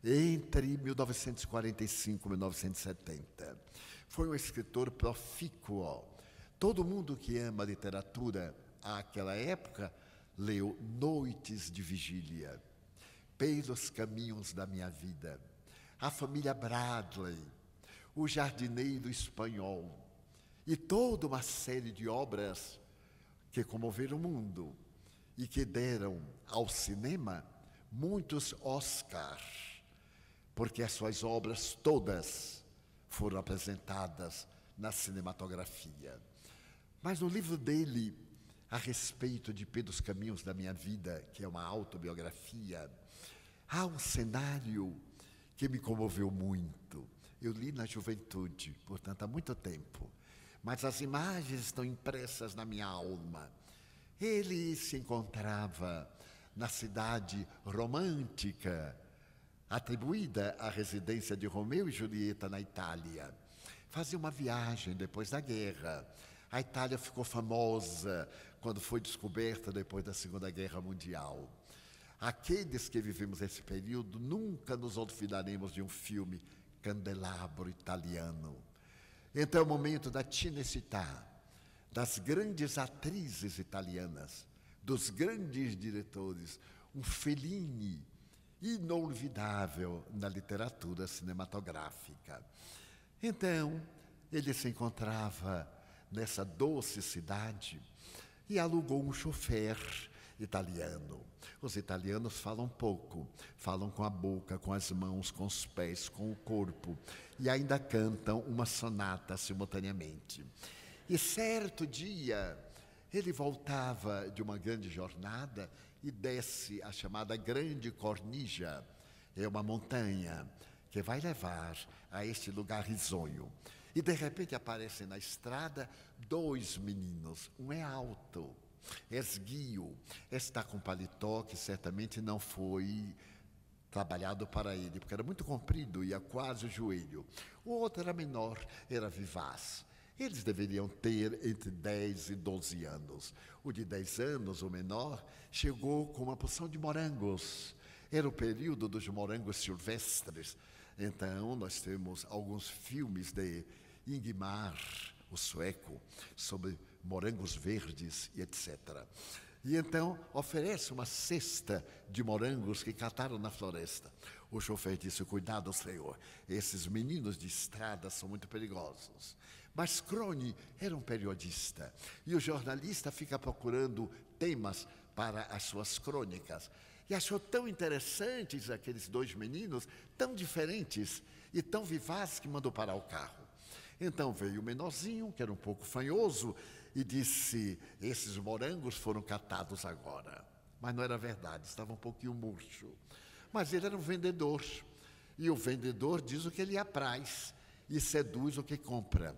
entre 1945 e 1970. Foi um escritor profícuo. Todo mundo que ama literatura àquela época leu Noites de Vigília, Pelos Caminhos da Minha Vida, A Família Bradley, O Jardineiro Espanhol. e toda uma série de obras que comoveram o mundo e que deram ao cinema muitos Oscars, porque as suas obras todas foram apresentadas na cinematografia. Mas no livro dele, a respeito de Pelos Caminhos da Minha Vida, que é uma autobiografia, há um cenário que me comoveu muito. Eu li na juventude, portanto, há muito tempo, mas as imagens estão impressas na minha alma. Ele se encontrava na cidade romântica, atribuída à residência de Romeu e Julieta na Itália. Fazia uma viagem depois da guerra. A Itália ficou famosa quando foi descoberta depois da Segunda Guerra Mundial. Aqueles que vivemos esse período nunca nos olvidaremos de um filme Candelabro italiano. Então é o momento da Cinecittà, das grandes atrizes italianas, dos grandes diretores, um Fellini inolvidável na literatura cinematográfica. Então, ele se encontrava nessa doce cidade e alugou um chofer italiano. Os italianos falam pouco, falam com a boca, com as mãos, com os pés, com o corpo, e ainda cantam uma sonata simultaneamente. E certo dia, ele voltava de uma grande jornada e desce a chamada Grande Cornija. É uma montanha que vai levar a este lugar risonho. E de repente aparecem na estrada dois meninos. Um é alto, esguio, está com paletó que certamente não foi trabalhado para ele, porque era muito comprido, ia quase o joelho. O outro era menor, era vivaz. Eles deveriam ter entre 10 e 12 anos. O de 10 anos, o menor, chegou com uma porção de morangos. Era o período dos morangos silvestres. Então, nós temos alguns filmes de Ingmar, o sueco, sobre morangos verdes e etc. E então, oferece uma cesta de morangos que cataram na floresta. O chofer disse: cuidado, senhor, esses meninos de estrada são muito perigosos. Mas Crone era um periodista, e o jornalista fica procurando temas para as suas crônicas. E achou tão interessantes aqueles dois meninos, tão diferentes e tão vivazes, que mandou parar o carro. Então veio o menorzinho, que era um pouco fanhoso, e disse: esses morangos foram catados agora. Mas não era verdade, estava um pouquinho murcho. Mas ele era um vendedor, e o vendedor diz o que lhe apraz e seduz o que compra.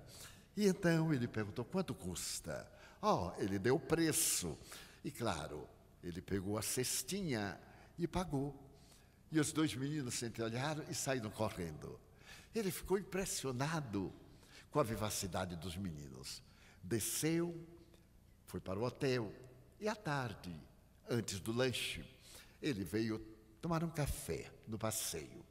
E então ele perguntou: quanto custa? Ele deu o preço. E claro, ele pegou a cestinha e pagou. E os dois meninos se entreolharam e saíram correndo. Ele ficou impressionado com a vivacidade dos meninos. Desceu, foi para o hotel, e à tarde, antes do lanche, ele veio tomar um café no passeio.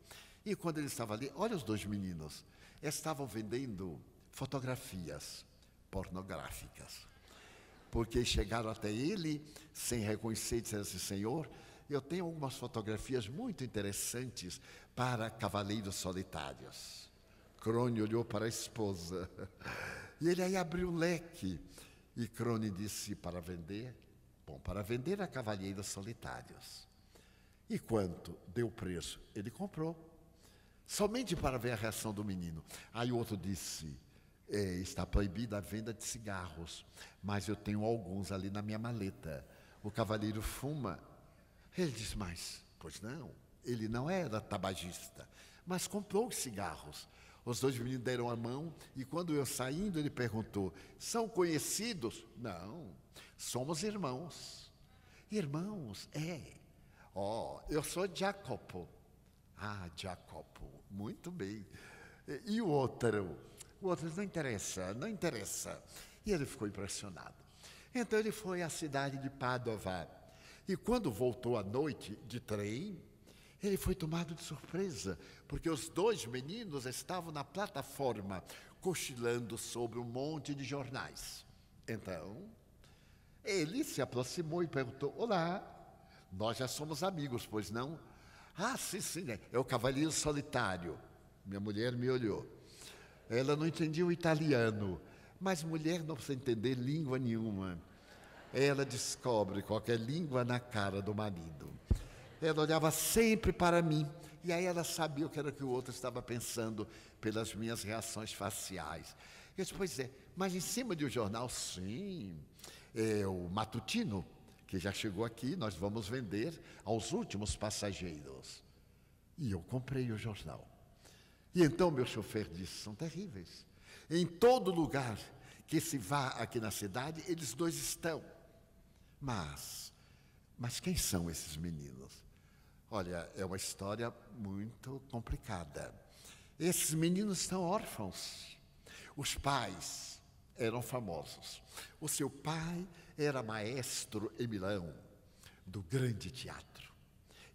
E quando ele estava ali, olha, os dois meninos estavam vendendo fotografias pornográficas. Porque chegaram até ele, sem reconhecer, e disseram assim: senhor, eu tenho algumas fotografias muito interessantes para cavaleiros solitários. Crone olhou para a esposa, e ele aí abriu um leque. E Crone disse: para vender? Bom, para vender a cavalheiros solitários. E quanto? Deu o preço. Ele comprou, somente para ver a reação do menino. Aí o outro disse: está proibida a venda de cigarros, mas eu tenho alguns ali na minha maleta. O cavalheiro fuma. Ele disse: mas, pois não, ele não era tabagista, mas comprou os cigarros. Os dois meninos deram a mão, e quando eu saindo, ele perguntou: são conhecidos? Não, somos irmãos. Irmãos? Eu sou Jacopo. Jacopo, muito bem. E o outro? O outro: não interessa, não interessa. E ele ficou impressionado. Então ele foi à cidade de Padova. E quando voltou à noite de trem, ele foi tomado de surpresa, porque os dois meninos estavam na plataforma, cochilando sobre um monte de jornais. Então, ele se aproximou e perguntou: olá, nós já somos amigos, pois não? Sim, é o Cavaleiro Solitário. Minha mulher me olhou. Ela não entendia o italiano, Mas mulher não precisa entender língua nenhuma. Ela descobre qualquer língua na cara do marido. Ela olhava sempre para mim, e aí ela sabia o que era que o outro estava pensando pelas minhas reações faciais. Eu disse, pois é, mas em cima de um jornal, sim, é o matutino, que já chegou aqui, nós vamos vender aos últimos passageiros. E eu comprei o jornal. E então meu chofer disse, são terríveis. Em todo lugar que se vá aqui na cidade, eles dois estão. Mas quem são esses meninos? Olha, é uma história muito complicada. Esses meninos estão órfãos. Os pais eram famosos. O seu pai era maestro em Milão, do grande teatro.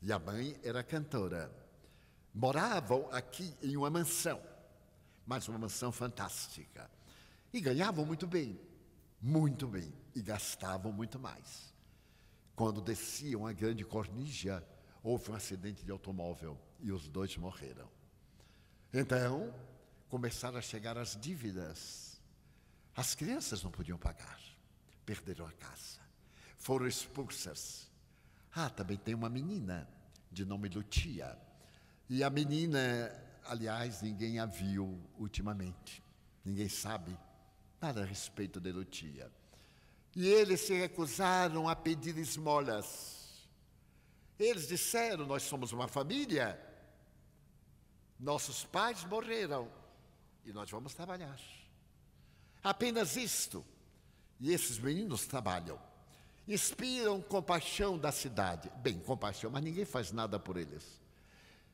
E a mãe era cantora. Moravam aqui em uma mansão, mas uma mansão fantástica. E ganhavam muito bem, e gastavam muito mais. Quando desciam a grande Cornígia, houve um acidente de automóvel e os dois morreram. Então, começaram a chegar as dívidas. As crianças não podiam pagar, perderam a casa, foram expulsas. Também tem uma menina de nome Lucia. E a menina, aliás, ninguém a viu ultimamente. Ninguém sabe nada a respeito de Lucia. E eles se recusaram a pedir esmolas. Eles disseram, nós somos uma família, nossos pais morreram e nós vamos trabalhar. Apenas isto. E esses meninos trabalham. Inspiram compaixão da cidade. Bem, compaixão, mas ninguém faz nada por eles.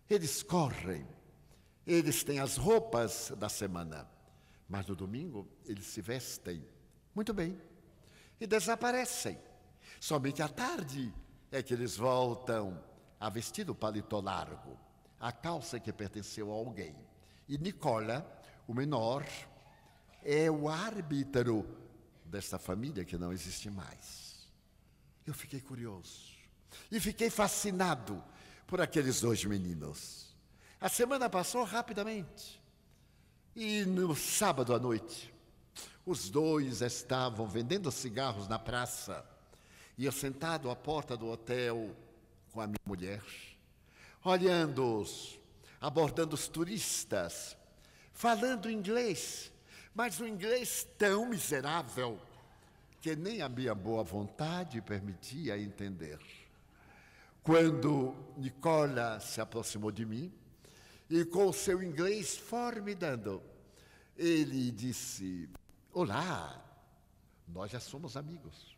Eles correm, eles têm as roupas da semana, mas no domingo eles se vestem muito bem e desaparecem. Somente à tarde é que eles voltam a vestir o paletó largo, a calça que pertenceu a alguém. E Nicola, o menor, é o árbitro desta família que não existe mais. Eu fiquei curioso e fiquei fascinado por aqueles dois meninos. A semana passou rapidamente. E no sábado à noite, os dois estavam vendendo cigarros na praça. E eu sentado à porta do hotel com a minha mulher, olhando-os, abordando os turistas, falando inglês, mas um inglês tão miserável que nem a minha boa vontade permitia entender. Quando Nicola se aproximou de mim, e com o seu inglês formidando, ele disse, olá, nós já somos amigos.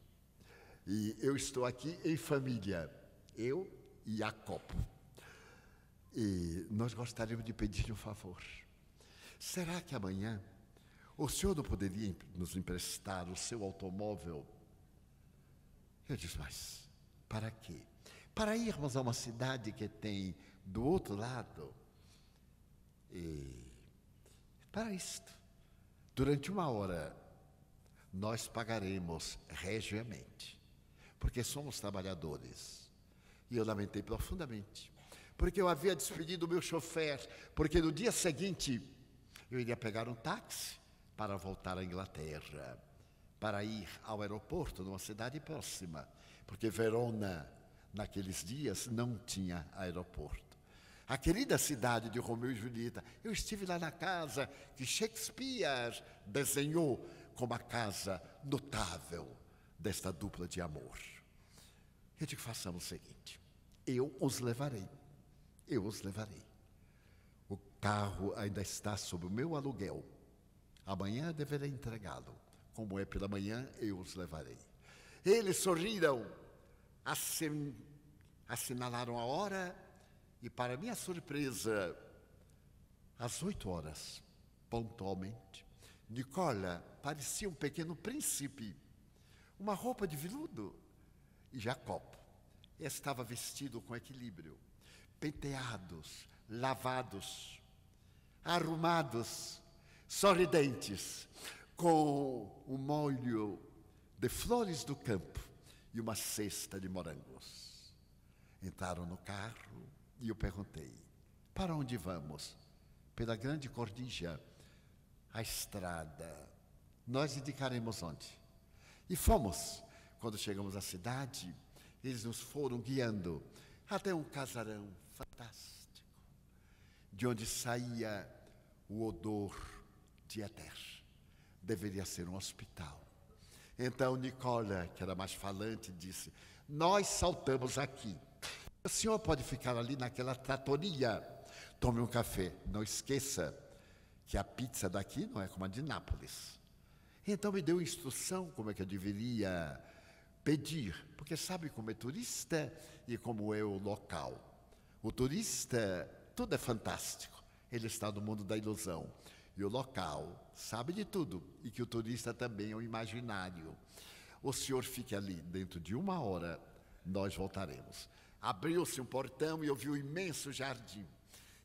E eu estou aqui em família, eu e Jacopo. E nós gostaríamos de pedir um favor. Será que amanhã o senhor não poderia nos emprestar o seu automóvel? Eu disse, mas para quê? Para irmos a uma cidade que tem do outro lado. E para isto, durante 1 hora, nós pagaremos regiamente, porque somos trabalhadores. E eu lamentei profundamente, porque eu havia despedido o meu chofer, porque no dia seguinte eu iria pegar um táxi para voltar à Inglaterra, para ir ao aeroporto numa cidade próxima, porque Verona, naqueles dias, não tinha aeroporto. A querida cidade de Romeu e Julieta, eu estive lá na casa que Shakespeare desenhou como a casa notável desta dupla de amor. Eu digo, façamos o seguinte, eu os levarei. O carro ainda está sob o meu aluguel. Amanhã deverei entregá-lo. Como é pela manhã, eu os levarei. Eles sorriram, assinalaram a hora e, para minha surpresa, às 8 horas, pontualmente, Nicola parecia um pequeno príncipe, uma roupa de veludo, e Jacopo estava vestido com equilíbrio, penteados, lavados, arrumados, sorridentes, com um molho de flores do campo e uma cesta de morangos. Entraram no carro e eu perguntei, para onde vamos? Pela grande Cornígia. A estrada nós indicaremos onde. E fomos. Quando chegamos à cidade, eles nos foram guiando até um casarão fantástico, de onde saía o odor de éter. Deveria ser um hospital. Então Nicola, que era mais falante, disse: nós saltamos aqui. O senhor pode ficar ali naquela tratoria. Tome um café. Não esqueça que a pizza daqui não é como a de Nápoles. Então me deu instrução como é que eu deveria pedir, porque sabe como é turista e como é o local. O turista, tudo é fantástico. Ele está no mundo da ilusão. E o local sabe de tudo, e que o turista também é o imaginário. O senhor fique ali, dentro de 1 hora, nós voltaremos. Abriu-se um portão e eu vi um imenso jardim.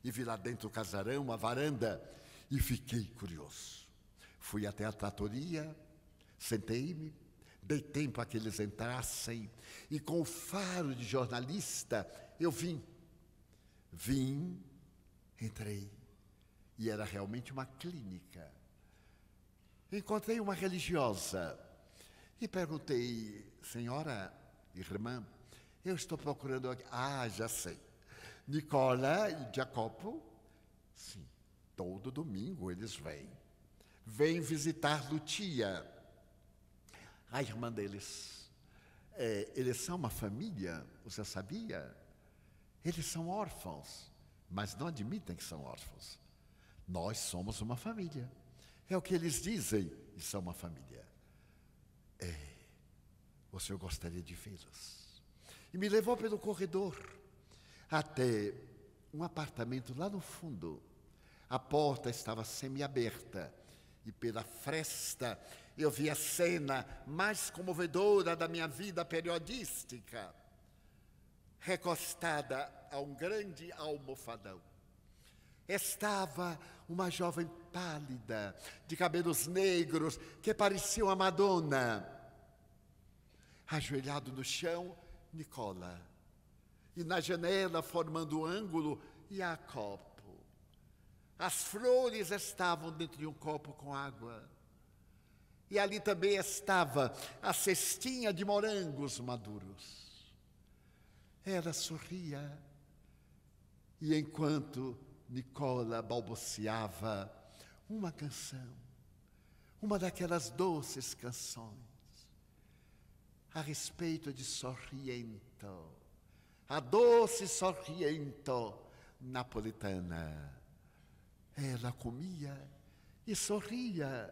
E vi lá dentro o casarão, uma varanda, e fiquei curioso. Fui até a tratoria, sentei-me, dei tempo a que eles entrassem, e com o faro de jornalista, eu vim, entrei. E era realmente uma clínica. Encontrei uma religiosa e perguntei: senhora, irmã, eu estou procurando aqui. Ah, já sei. Nicola e Jacopo? Sim, todo domingo eles vêm. Vêm visitar Lucia, a irmã deles. Eles são uma família, você sabia? Eles são órfãos, mas não admitem que são órfãos. Nós somos uma família. É o que eles dizem, e são uma família. O senhor gostaria de vê-los? E me levou pelo corredor até um apartamento lá no fundo. A porta estava semiaberta e pela fresta eu vi a cena mais comovedora da minha vida periodística, recostada a um grande almofadão. Estava uma jovem pálida, de cabelos negros, que parecia uma Madonna. Ajoelhado no chão, Nicola. E na janela, formando um ângulo, Jacopo. As flores estavam dentro de um copo com água. E ali também estava a cestinha de morangos maduros. Ela sorria. E enquanto Nicola balbuciava uma canção, uma daquelas doces canções, a respeito de Sorrento, a doce Sorrento napolitana. Ela comia e sorria,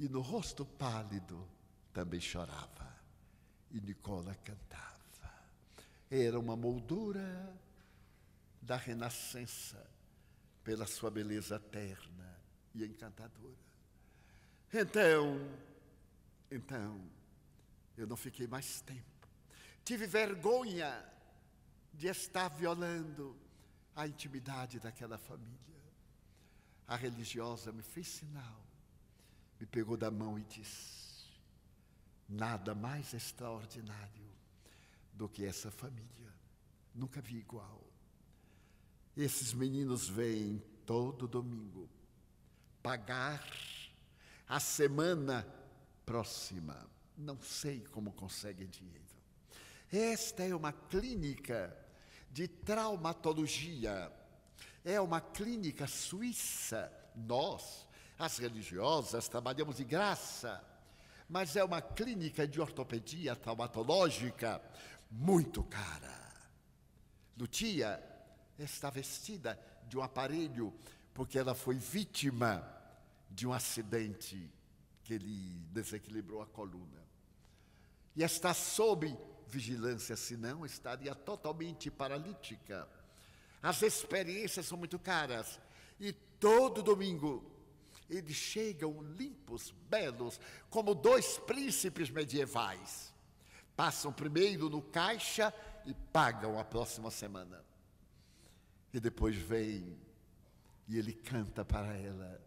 e no rosto pálido também chorava, e Nicola cantava. Era uma moldura da renascença, pela sua beleza terna e encantadora. Então, eu não fiquei mais tempo. Tive vergonha de estar violando a intimidade daquela família. A religiosa me fez sinal, me pegou da mão e disse: nada mais extraordinário do que essa família. Nunca vi igual. Esses meninos vêm todo domingo pagar a semana próxima. Não sei como conseguem dinheiro. Esta é uma clínica de traumatologia. É uma clínica suíça. Nós, as religiosas, trabalhamos de graça. Mas é uma clínica de ortopedia traumatológica muito cara. Lucia está vestida de um aparelho porque ela foi vítima de um acidente que lhe desequilibrou a coluna. E está sob vigilância, senão estaria totalmente paralítica. As experiências são muito caras e todo domingo eles chegam limpos, belos, como 2 príncipes medievais. Passam primeiro no caixa e pagam a próxima semana. E depois vem e ele canta para ela,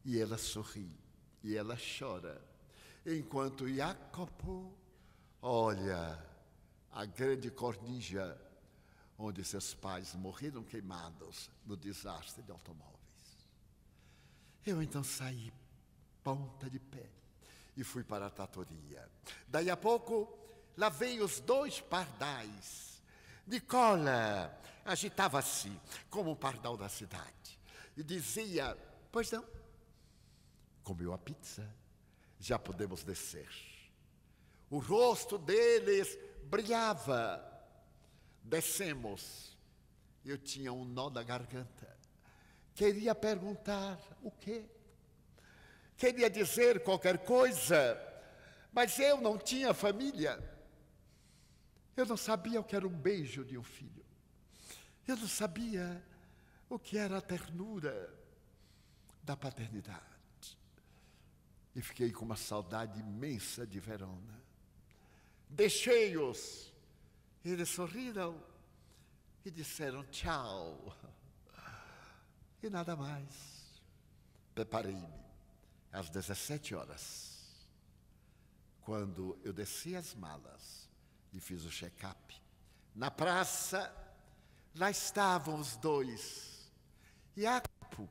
e ela sorri, e ela chora, enquanto Jacopo olha a grande cornija onde seus pais morreram queimados no desastre de automóveis. Eu então saí ponta de pé, e fui para a tratoria. Daí a pouco, lá veio os 2 pardais. Nicola agitava-se como um pardal da cidade e dizia: pois não, comeu a pizza, já podemos descer. O rosto deles brilhava. Descemos. Eu tinha um nó na garganta. Queria perguntar o quê? Queria dizer qualquer coisa, mas eu não tinha família. Eu não sabia o que era um beijo de um filho. Eu não sabia o que era a ternura da paternidade. E fiquei com uma saudade imensa de Verona. Deixei-os. Eles sorriram e disseram tchau. E nada mais. Preparei-me. Às 17 horas, quando eu desci as malas e fiz o check-up, na praça, lá estavam os 2, Jacopo,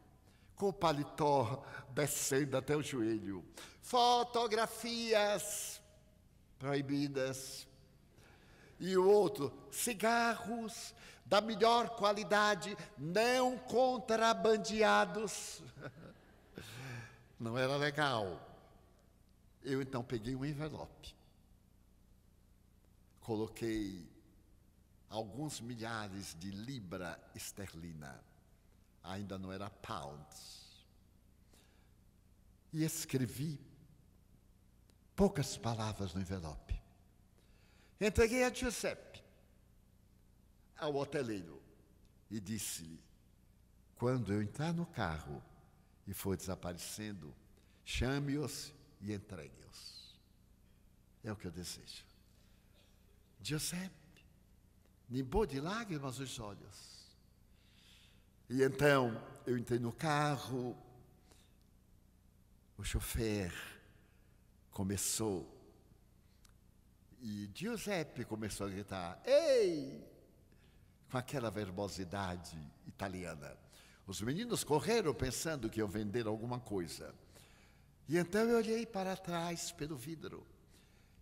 com o paletó descendo até o joelho, fotografias proibidas, e o outro, cigarros da melhor qualidade, não contrabandeados. Não era legal. Eu então peguei um envelope, coloquei alguns milhares de libra esterlina, ainda não era pounds, e escrevi poucas palavras no envelope. Entreguei a Giuseppe, ao hoteleiro, e disse-lhe: quando eu entrar no carro e for desaparecendo, chame-os e entregue-os. É o que eu desejo. Giuseppe limpou de lágrimas os olhos. E então eu entrei no carro, o chofer começou, e Giuseppe começou a gritar: ei! Com aquela verbosidade italiana. Os meninos correram pensando que iam vender alguma coisa. E então eu olhei para trás pelo vidro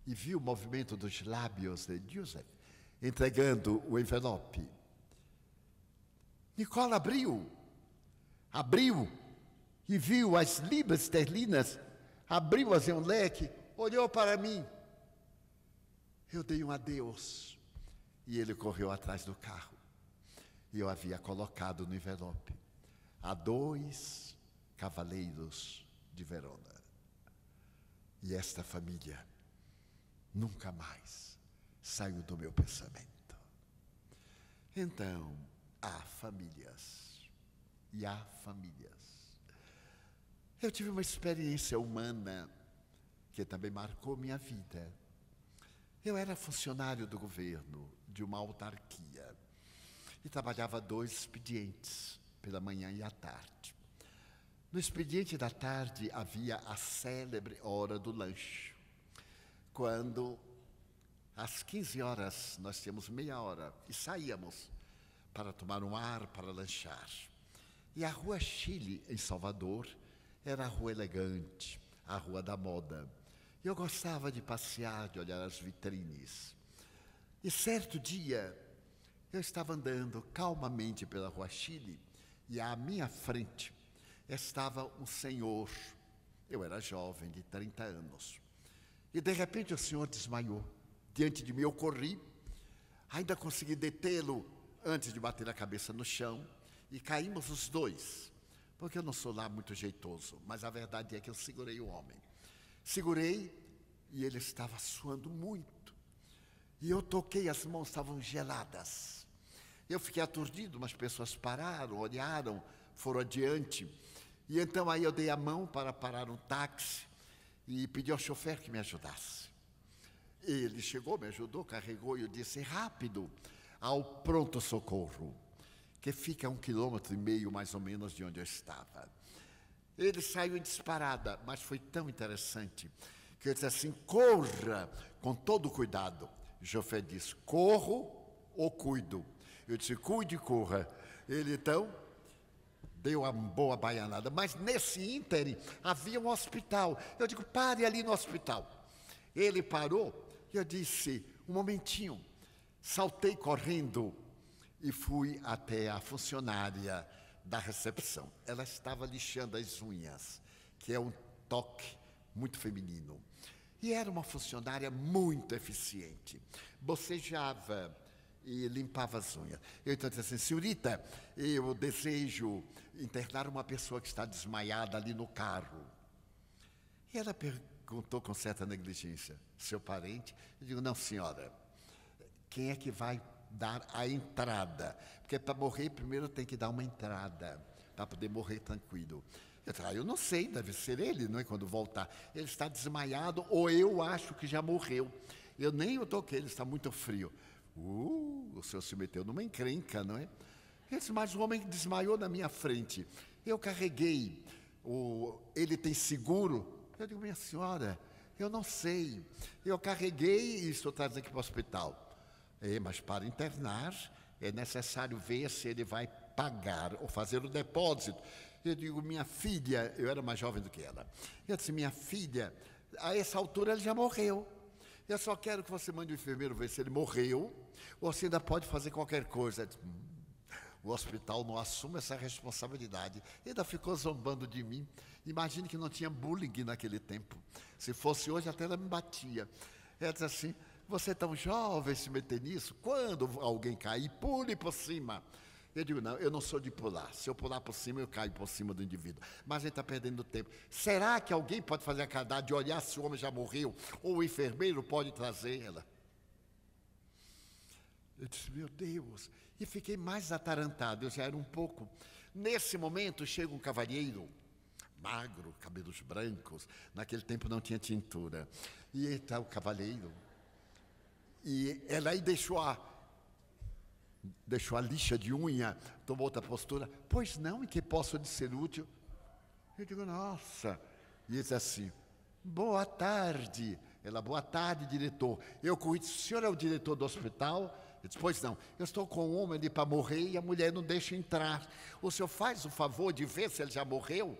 e vi o movimento dos lábios de Giuseppe, entregando o envelope. Nicola abriu e viu as libras esterlinas, abriu-as em um leque, olhou para mim. Eu dei um adeus e ele correu atrás do carro. E eu havia colocado no envelope: a 2 cavaleiros de Verona. E esta família nunca mais saiu do meu pensamento. Então, há famílias e há famílias. Eu tive uma experiência humana que também marcou minha vida. Eu era funcionário do governo de uma autarquia e trabalhava 2 expedientes, pela manhã e à tarde. No expediente da tarde havia a célebre hora do lanche, quando às 15 horas nós tínhamos meia hora e saíamos para tomar um ar, para lanchar. E a Rua Chile, em Salvador, era a rua elegante, a rua da moda. Eu gostava de passear, de olhar as vitrines. E certo dia, eu estava andando calmamente pela Rua Chile e à minha frente estava um senhor. Eu era jovem, de 30 anos. E de repente o senhor desmaiou. Diante de mim eu corri, ainda consegui detê-lo antes de bater a cabeça no chão, e caímos os 2, porque eu não sou lá muito jeitoso, mas a verdade é que eu segurei o homem. Segurei e ele estava suando muito. E eu toquei, as mãos estavam geladas. Eu fiquei aturdido, mas pessoas pararam, olharam, foram adiante. E então aí eu dei a mão para parar um táxi e pedi ao chofer que me ajudasse. Ele chegou, me ajudou, carregou e eu disse: rápido, ao pronto-socorro, que fica a 1,5 km mais ou menos de onde eu estava. Ele saiu em disparada, mas foi tão interessante que eu disse assim: corra com todo cuidado. O chofer disse: corro ou cuido? Eu disse: cuide e corra. Ele então deu uma boa baianada. Mas nesse ínterim havia um hospital. Eu digo, pare ali no hospital. Ele parou e eu disse, um momentinho. Saltei correndo e fui até a funcionária da recepção. Ela estava lixando as unhas, que é um toque muito feminino. E era uma funcionária muito eficiente. Bocejava e limpava as unhas. Eu então disse assim, senhorita, eu desejo internar uma pessoa que está desmaiada ali no carro. E ela perguntou com certa negligência, seu parente? Eu digo, não, senhora, quem é que vai dar a entrada? Porque para morrer, primeiro tem que dar uma entrada, para poder morrer tranquilo. Eu não sei, deve ser ele, não é? Quando voltar. Ele está desmaiado ou eu acho que já morreu. Eu nem o toquei, ele está muito frio. O senhor se meteu numa encrenca, não é? Ele disse, mas o homem desmaiou na minha frente. Eu carreguei. Ele tem seguro? Eu digo, minha senhora, eu não sei. Eu carreguei e estou trazendo aqui para o hospital. Mas para internar é necessário ver se ele vai pagar ou fazer o depósito. Eu digo, minha filha, eu era mais jovem do que ela. Eu disse, minha filha, a essa altura ele já morreu. Eu só quero que você mande o enfermeiro ver se ele morreu ou se ainda pode fazer qualquer coisa. Eu disse, o hospital não assume essa responsabilidade. Ele ainda ficou zombando de mim. Imagine que não tinha bullying naquele tempo. Se fosse hoje, até ela me batia. Ela disse assim, você é tão jovem se meter nisso? Quando alguém cair, pule por cima. Eu digo, não, eu não sou de pular. Se eu pular por cima, eu caio por cima do indivíduo. Mas a gente está perdendo tempo. Será que alguém pode fazer a caridade de olhar se o homem já morreu? Ou o enfermeiro pode trazer ela? Eu disse, meu Deus. E fiquei mais atarantado, eu já era um pouco. Nesse momento, chega um cavalheiro, magro, cabelos brancos. Naquele tempo não tinha tintura. E está o cavalheiro. E ela aí deixou a lixa de unha, tomou outra postura. Pois não, em que posso lhe ser útil? Eu digo, nossa. E ele diz assim, boa tarde. Ela, boa tarde, diretor. Eu corri, o senhor é o diretor do hospital? Ele disse, pois não, eu estou com um homem ali para morrer e a mulher não deixa entrar. O senhor faz o favor de ver se ele já morreu?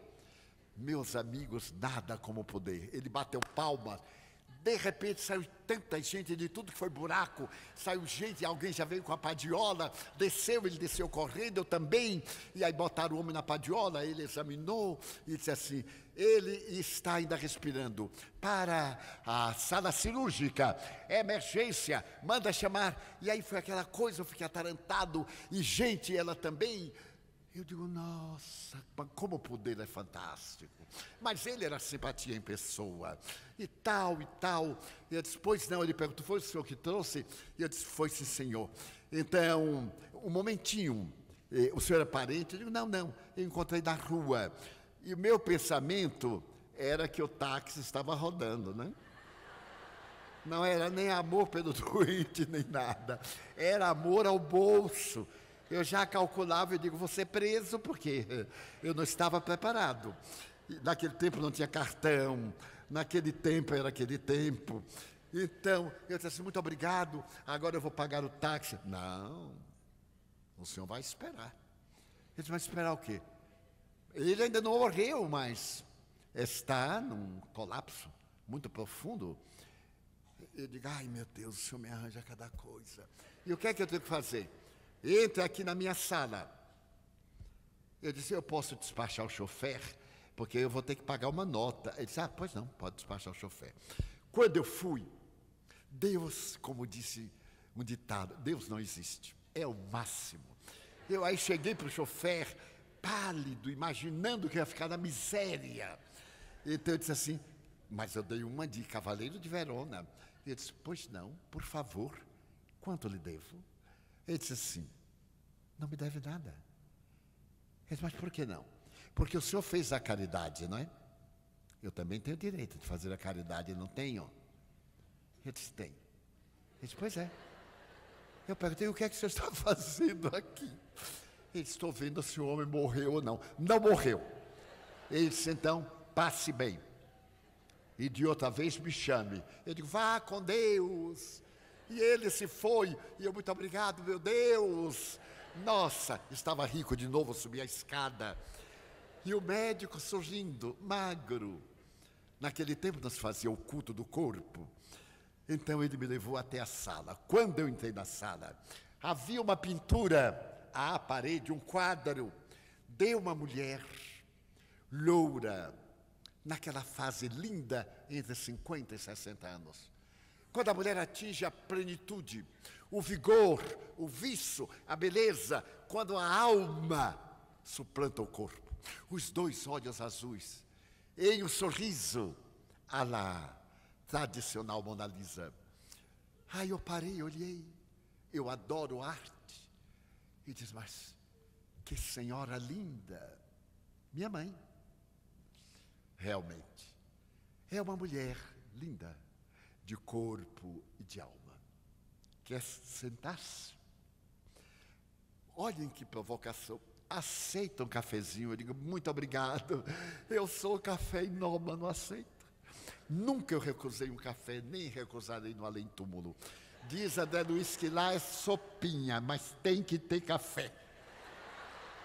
Meus amigos, nada como poder. Ele bateu palmas. De repente saiu tanta gente de tudo que foi buraco, saiu gente, alguém já veio com a padiola, ele desceu correndo, eu também, e aí botaram o homem na padiola, ele examinou e disse assim, ele está ainda respirando, para a sala cirúrgica, emergência, manda chamar, e aí foi aquela coisa, eu fiquei atarantado, e gente, ela também. Eu digo, nossa, como o poder é fantástico. Mas ele era simpatia em pessoa. E tal, e tal. E eu disse, pois não. Ele perguntou, foi o senhor que trouxe? E eu disse, foi sim, senhor. Então, um momentinho. O senhor é parente? Eu digo, não, não. Eu encontrei na rua. E o meu pensamento era que o táxi estava rodando, né? Não era nem amor pelo doente, nem nada. Era amor ao bolso. Eu já calculava, eu digo, vou ser preso, porque eu não estava preparado. Naquele tempo não tinha cartão, naquele tempo era aquele tempo. Então, eu disse assim, muito obrigado, agora eu vou pagar o táxi. Não, o senhor vai esperar. Ele disse, mas esperar o quê? Ele ainda não morreu, mas está num colapso muito profundo. Eu digo, ai meu Deus, o senhor me arranja cada coisa. E o que é que eu tenho que fazer? Entre aqui na minha sala. Eu disse, eu posso despachar o chofer, porque eu vou ter que pagar uma nota. Ele disse, pois não, pode despachar o chofer. Quando eu fui, Deus, como disse um ditado, Deus não existe, é o máximo. Eu aí cheguei para o chofer, pálido, imaginando que ia ficar na miséria. Então eu disse assim, mas eu dei uma de Cavaleiro de Verona. Ele disse, pois não, por favor, quanto lhe devo? Ele disse assim, não me deve nada. Ele disse, mas por que não? Porque o senhor fez a caridade, não é? Eu também tenho direito de fazer a caridade, não tenho? Eu disse, tem. Ele disse, pois é. Eu perguntei, o que é que o senhor está fazendo aqui? Ele disse, estou vendo se o homem morreu ou não. Não morreu. Ele disse, então, passe bem. E de outra vez me chame. Eu digo, vá com Deus. E ele se foi, e eu, muito obrigado, meu Deus, Nossa, estava rico de novo, subi a escada. E o médico sorrindo, magro. Naquele tempo nós fazíamos o culto do corpo. Então ele me levou até a sala. Quando eu entrei na sala, havia uma pintura à parede, um quadro de uma mulher loura, naquela fase linda, entre 50 e 60 anos. Quando a mulher atinge a plenitude, o vigor, o viço, a beleza, quando a alma suplanta o corpo, os dois olhos azuis, e o sorriso à la tradicional Mona Lisa. Aí eu parei, olhei, eu adoro arte, e disse, mas que senhora linda, minha mãe. Realmente, é uma mulher linda, de corpo e de alma. Quer sentar-se? Olhem que provocação. Aceita um cafezinho? Eu digo, muito obrigado. Eu sou cafeinômano, aceito. Nunca eu recusei um café, nem recusarei no além-túmulo. Diz André Luiz que lá é sopinha, mas tem que ter café.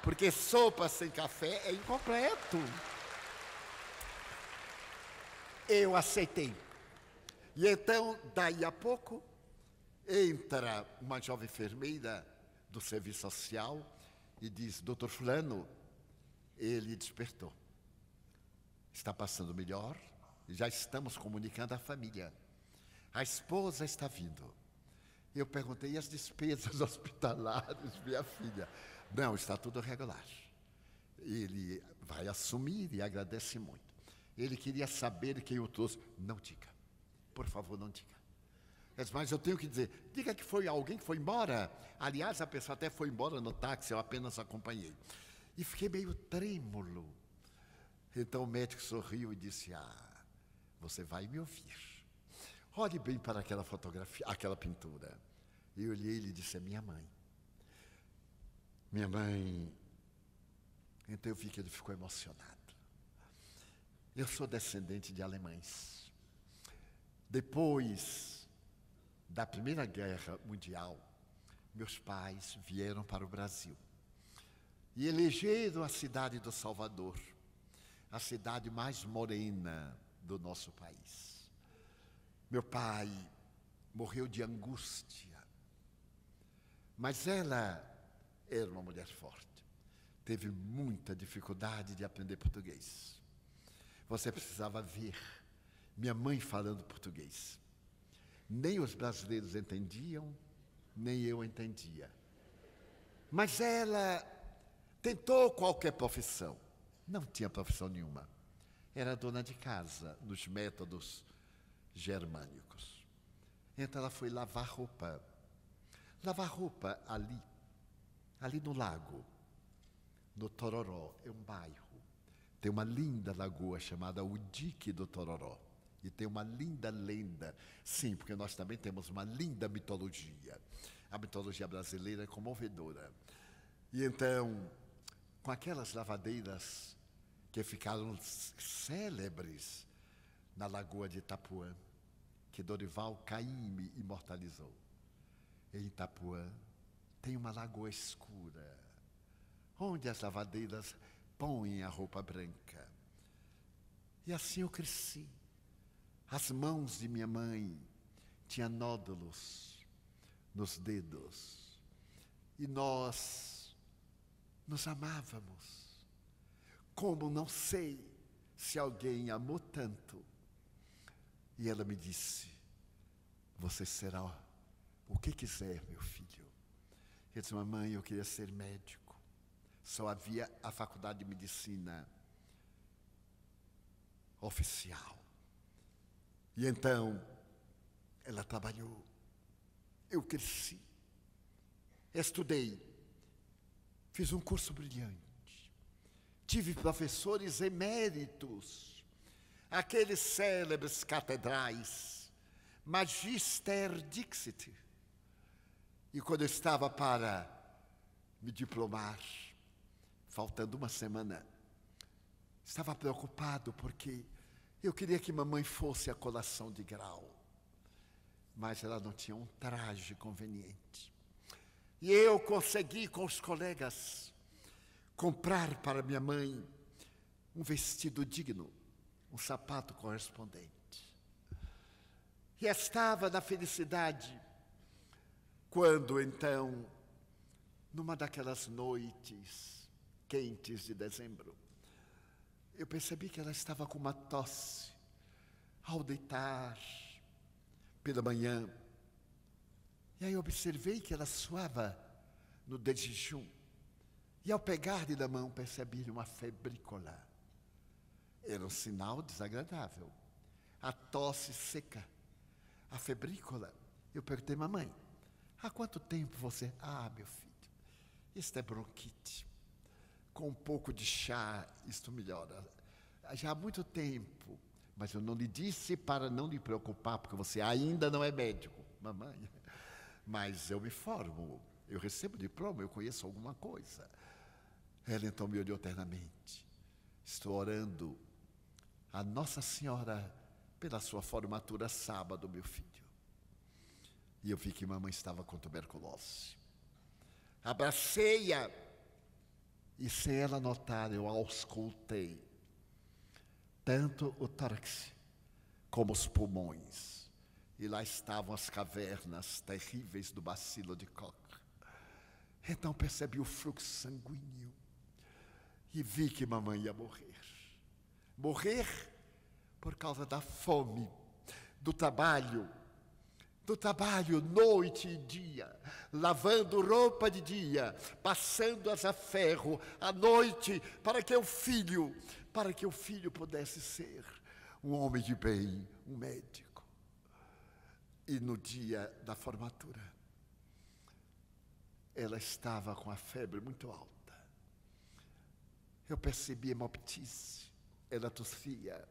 Porque sopa sem café é incompleto. Eu aceitei. E então, daí a pouco, entra uma jovem enfermeira do serviço social e diz, doutor fulano, ele despertou. Está passando melhor, já estamos comunicando à família. A esposa está vindo. Eu perguntei, e as despesas hospitalares, minha filha? Não, está tudo regular. Ele vai assumir e agradece muito. Ele queria saber quem eu trouxe. Não diga. Por favor, não diga. Mas eu tenho que dizer, diga que foi alguém que foi embora. Aliás, a pessoa até foi embora no táxi, eu apenas acompanhei. E fiquei meio trêmulo. Então o médico sorriu e disse, você vai me ouvir. Olhe bem para aquela fotografia, aquela pintura. Eu olhei e ele disse, é minha mãe. Minha mãe. Então eu vi que ele ficou emocionado. Eu sou descendente de alemães. Depois da Primeira Guerra Mundial, meus pais vieram para o Brasil e elegeram a cidade do Salvador, a cidade mais morena do nosso país. Meu pai morreu de angústia, mas ela era uma mulher forte, teve muita dificuldade de aprender português. Você precisava ver minha mãe falando português. Nem os brasileiros entendiam, nem eu entendia. Mas ela tentou qualquer profissão. Não tinha profissão nenhuma. Era dona de casa, nos métodos germânicos. Então ela foi lavar roupa. Lavar roupa ali no lago, no Tororó, é um bairro. Tem uma linda lagoa chamada o Dique do Tororó. E tem uma linda lenda. Sim, porque nós também temos uma linda mitologia. A mitologia brasileira é comovedora. E então, com aquelas lavadeiras que ficaram célebres na lagoa de Itapuã, que Dorival Caymmi imortalizou. Em Itapuã tem uma lagoa escura, onde as lavadeiras põem a roupa branca. E assim eu cresci. As mãos de minha mãe tinham nódulos nos dedos. E nós nos amávamos. Como não sei se alguém amou tanto. E ela me disse, você será o que quiser, meu filho. Eu disse, mamãe, eu queria ser médico. Só havia a faculdade de medicina oficial. E então, ela trabalhou. Eu cresci. Estudei. Fiz um curso brilhante. Tive professores eméritos. Aqueles célebres catedrais. Magister Dixit. E quando eu estava para me diplomar, faltando uma semana, estava preocupado porque eu queria que mamãe fosse à colação de grau, mas ela não tinha um traje conveniente. E eu consegui, com os colegas, comprar para minha mãe um vestido digno, um sapato correspondente. E estava na felicidade quando, então, numa daquelas noites quentes de dezembro, eu percebi que ela estava com uma tosse ao deitar pela manhã. E aí eu observei que ela suava no de jejum. E ao pegar-lhe da mão, percebi uma febrícula. Era um sinal desagradável. A tosse seca, a febrícula. Eu perguntei, mamãe, há quanto tempo você... Ah, meu filho, isto é bronquite. Com um pouco de chá, isto melhora. Já há muito tempo. Mas eu não lhe disse para não lhe preocupar, porque você ainda não é médico, mamãe. Mas eu me formo, eu recebo diploma, eu conheço alguma coisa. Ela então me olhou ternamente. Estou orando a Nossa Senhora pela sua formatura sábado, meu filho. E eu vi que mamãe estava com tuberculose. Abracei-a e, sem ela notar, eu auscultei tanto o tórax como os pulmões. E lá estavam as cavernas terríveis do bacilo de Koch. Então percebi o fluxo sanguíneo e vi que mamãe ia morrer. Morrer por causa da fome, do trabalho noite e dia, lavando roupa de dia, passando-as a ferro à noite, para que o filho pudesse ser um homem de bem, um médico. E no dia da formatura, ela estava com a febre muito alta. Eu percebi hemoptise, ela tossia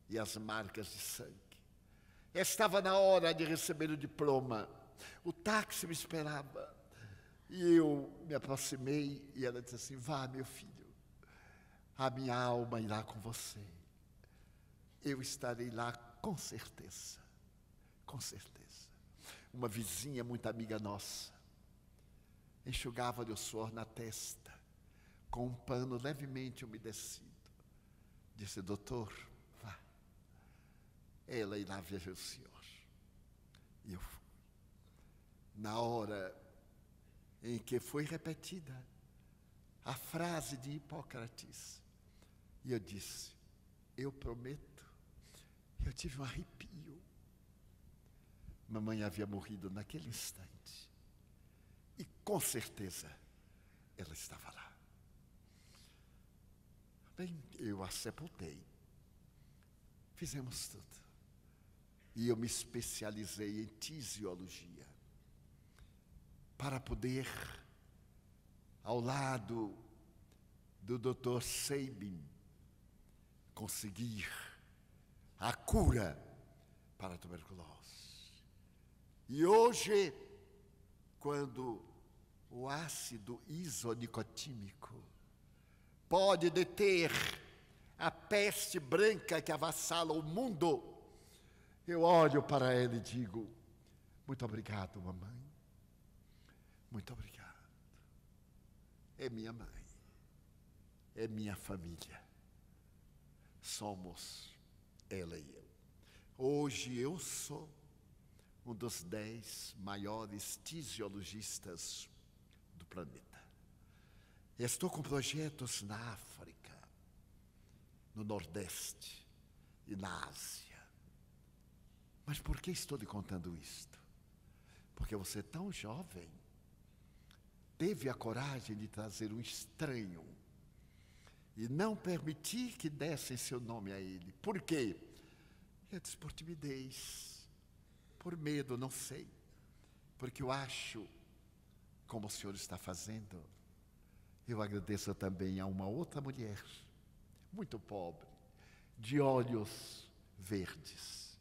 e as marcas de sangue. Estava na hora de receber o diploma. O táxi me esperava. E eu me aproximei e ela disse assim, vá, meu filho, a minha alma irá com você. Eu estarei lá com certeza. Com certeza. Uma vizinha muito amiga nossa enxugava-lhe o suor na testa com um pano levemente umedecido. Disse, doutor, vá. Ela irá ver o senhor. E eu fui. Na hora em que foi repetida a frase de Hipócrates, e eu disse, eu prometo, eu tive um arrepio. Mamãe havia morrido naquele instante. E com certeza ela estava lá. Bem, eu a sepultei. Fizemos tudo. E eu me especializei em tisiologia. Para poder, ao lado do Dr. Sabin, conseguir a cura para a tuberculose. E hoje, quando o ácido isonicotímico pode deter a peste branca que avassala o mundo, eu olho para ela e digo, muito obrigado, mamãe. Muito obrigado. É minha mãe. É minha família. Somos ela e eu. Hoje eu sou um dos 10 maiores tisiologistas do planeta. Estou com projetos na África, no Nordeste e na Ásia. Mas por que estou lhe contando isto? Porque você é tão jovem, teve a coragem de trazer um estranho e não permitir que dessem seu nome a ele. Por quê? Eu disse, por timidez, por medo, não sei. Porque eu acho, como o senhor está fazendo, eu agradeço também a uma outra mulher, muito pobre, de olhos verdes,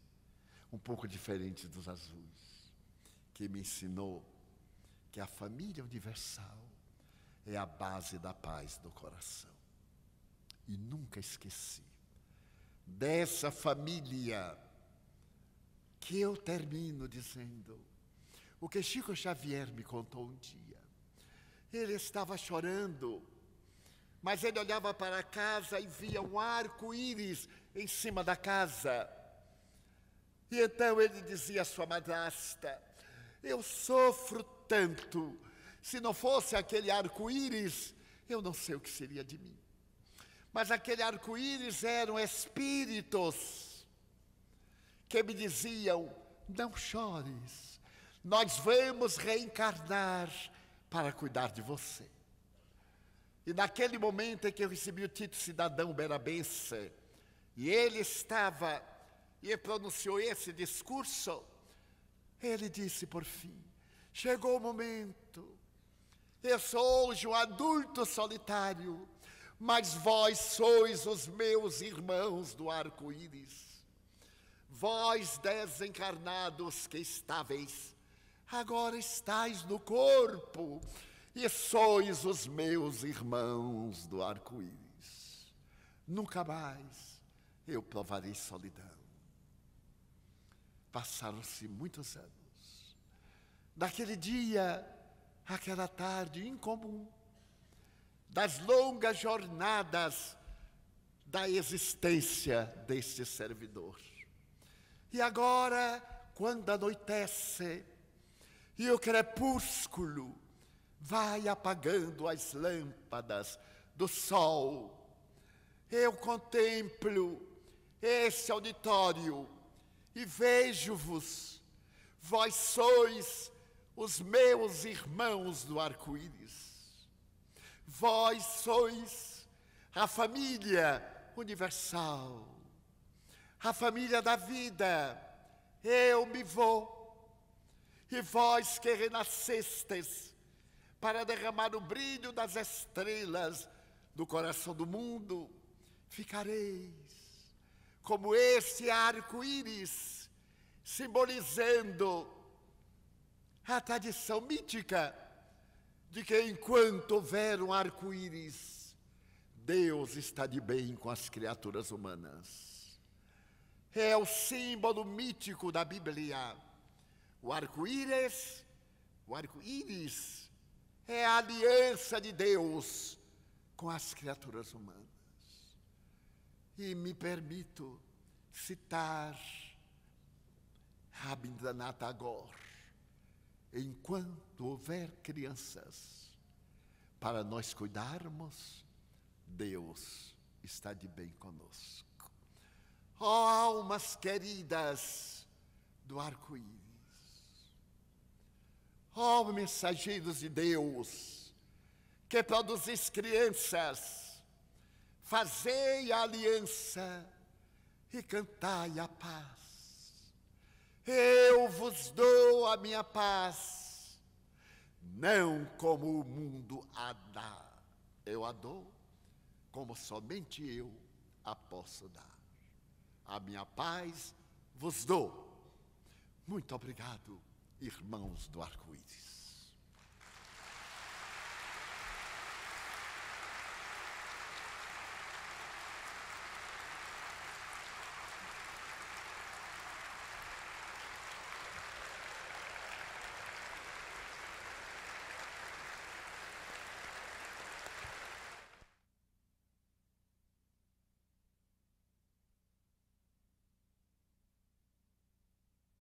um pouco diferente dos azuis, que me ensinou que a família universal é a base da paz do coração. E nunca esqueci dessa família que eu termino dizendo, o que Chico Xavier me contou um dia. Ele estava chorando, mas ele olhava para a casa e via um arco-íris em cima da casa. E então ele dizia à sua madrasta: eu sofro tanto, se não fosse aquele arco-íris, eu não sei o que seria de mim. Mas aquele arco-íris eram espíritos que me diziam: não chores, nós vamos reencarnar para cuidar de você. E naquele momento em que eu recebi o título de cidadão berabense, e ele estava, e pronunciou esse discurso, ele disse por fim: chegou o momento, eu sou hoje um adulto solitário, mas vós sois os meus irmãos do arco-íris. Vós desencarnados que estáveis, agora estáis no corpo, e sois os meus irmãos do arco-íris. Nunca mais eu provarei solidão. Passaram-se muitos anos. Daquele dia, aquela tarde incomum, das longas jornadas da existência deste servidor. E agora, quando anoitece e o crepúsculo vai apagando as lâmpadas do sol, eu contemplo esse auditório e vejo-vos, vós sois os meus irmãos do arco-íris. Vós sois a família universal, a família da vida. Eu me vou, e vós que renascestes para derramar o brilho das estrelas no coração do mundo, ficareis como esse arco-íris, simbolizando a tradição mítica de que enquanto houver um arco-íris, Deus está de bem com as criaturas humanas. É o símbolo mítico da Bíblia. O arco-íris é a aliança de Deus com as criaturas humanas. E me permito citar Rabindranath Tagore: enquanto houver crianças para nós cuidarmos, Deus está de bem conosco. Ó almas queridas do arco-íris, ó mensageiros de Deus, que produzis crianças, fazei a aliança e cantai a paz. Eu vos dou a minha paz, não como o mundo a dá. Eu a dou como somente eu a posso dar. A minha paz vos dou. Muito obrigado, irmãos do arco-íris.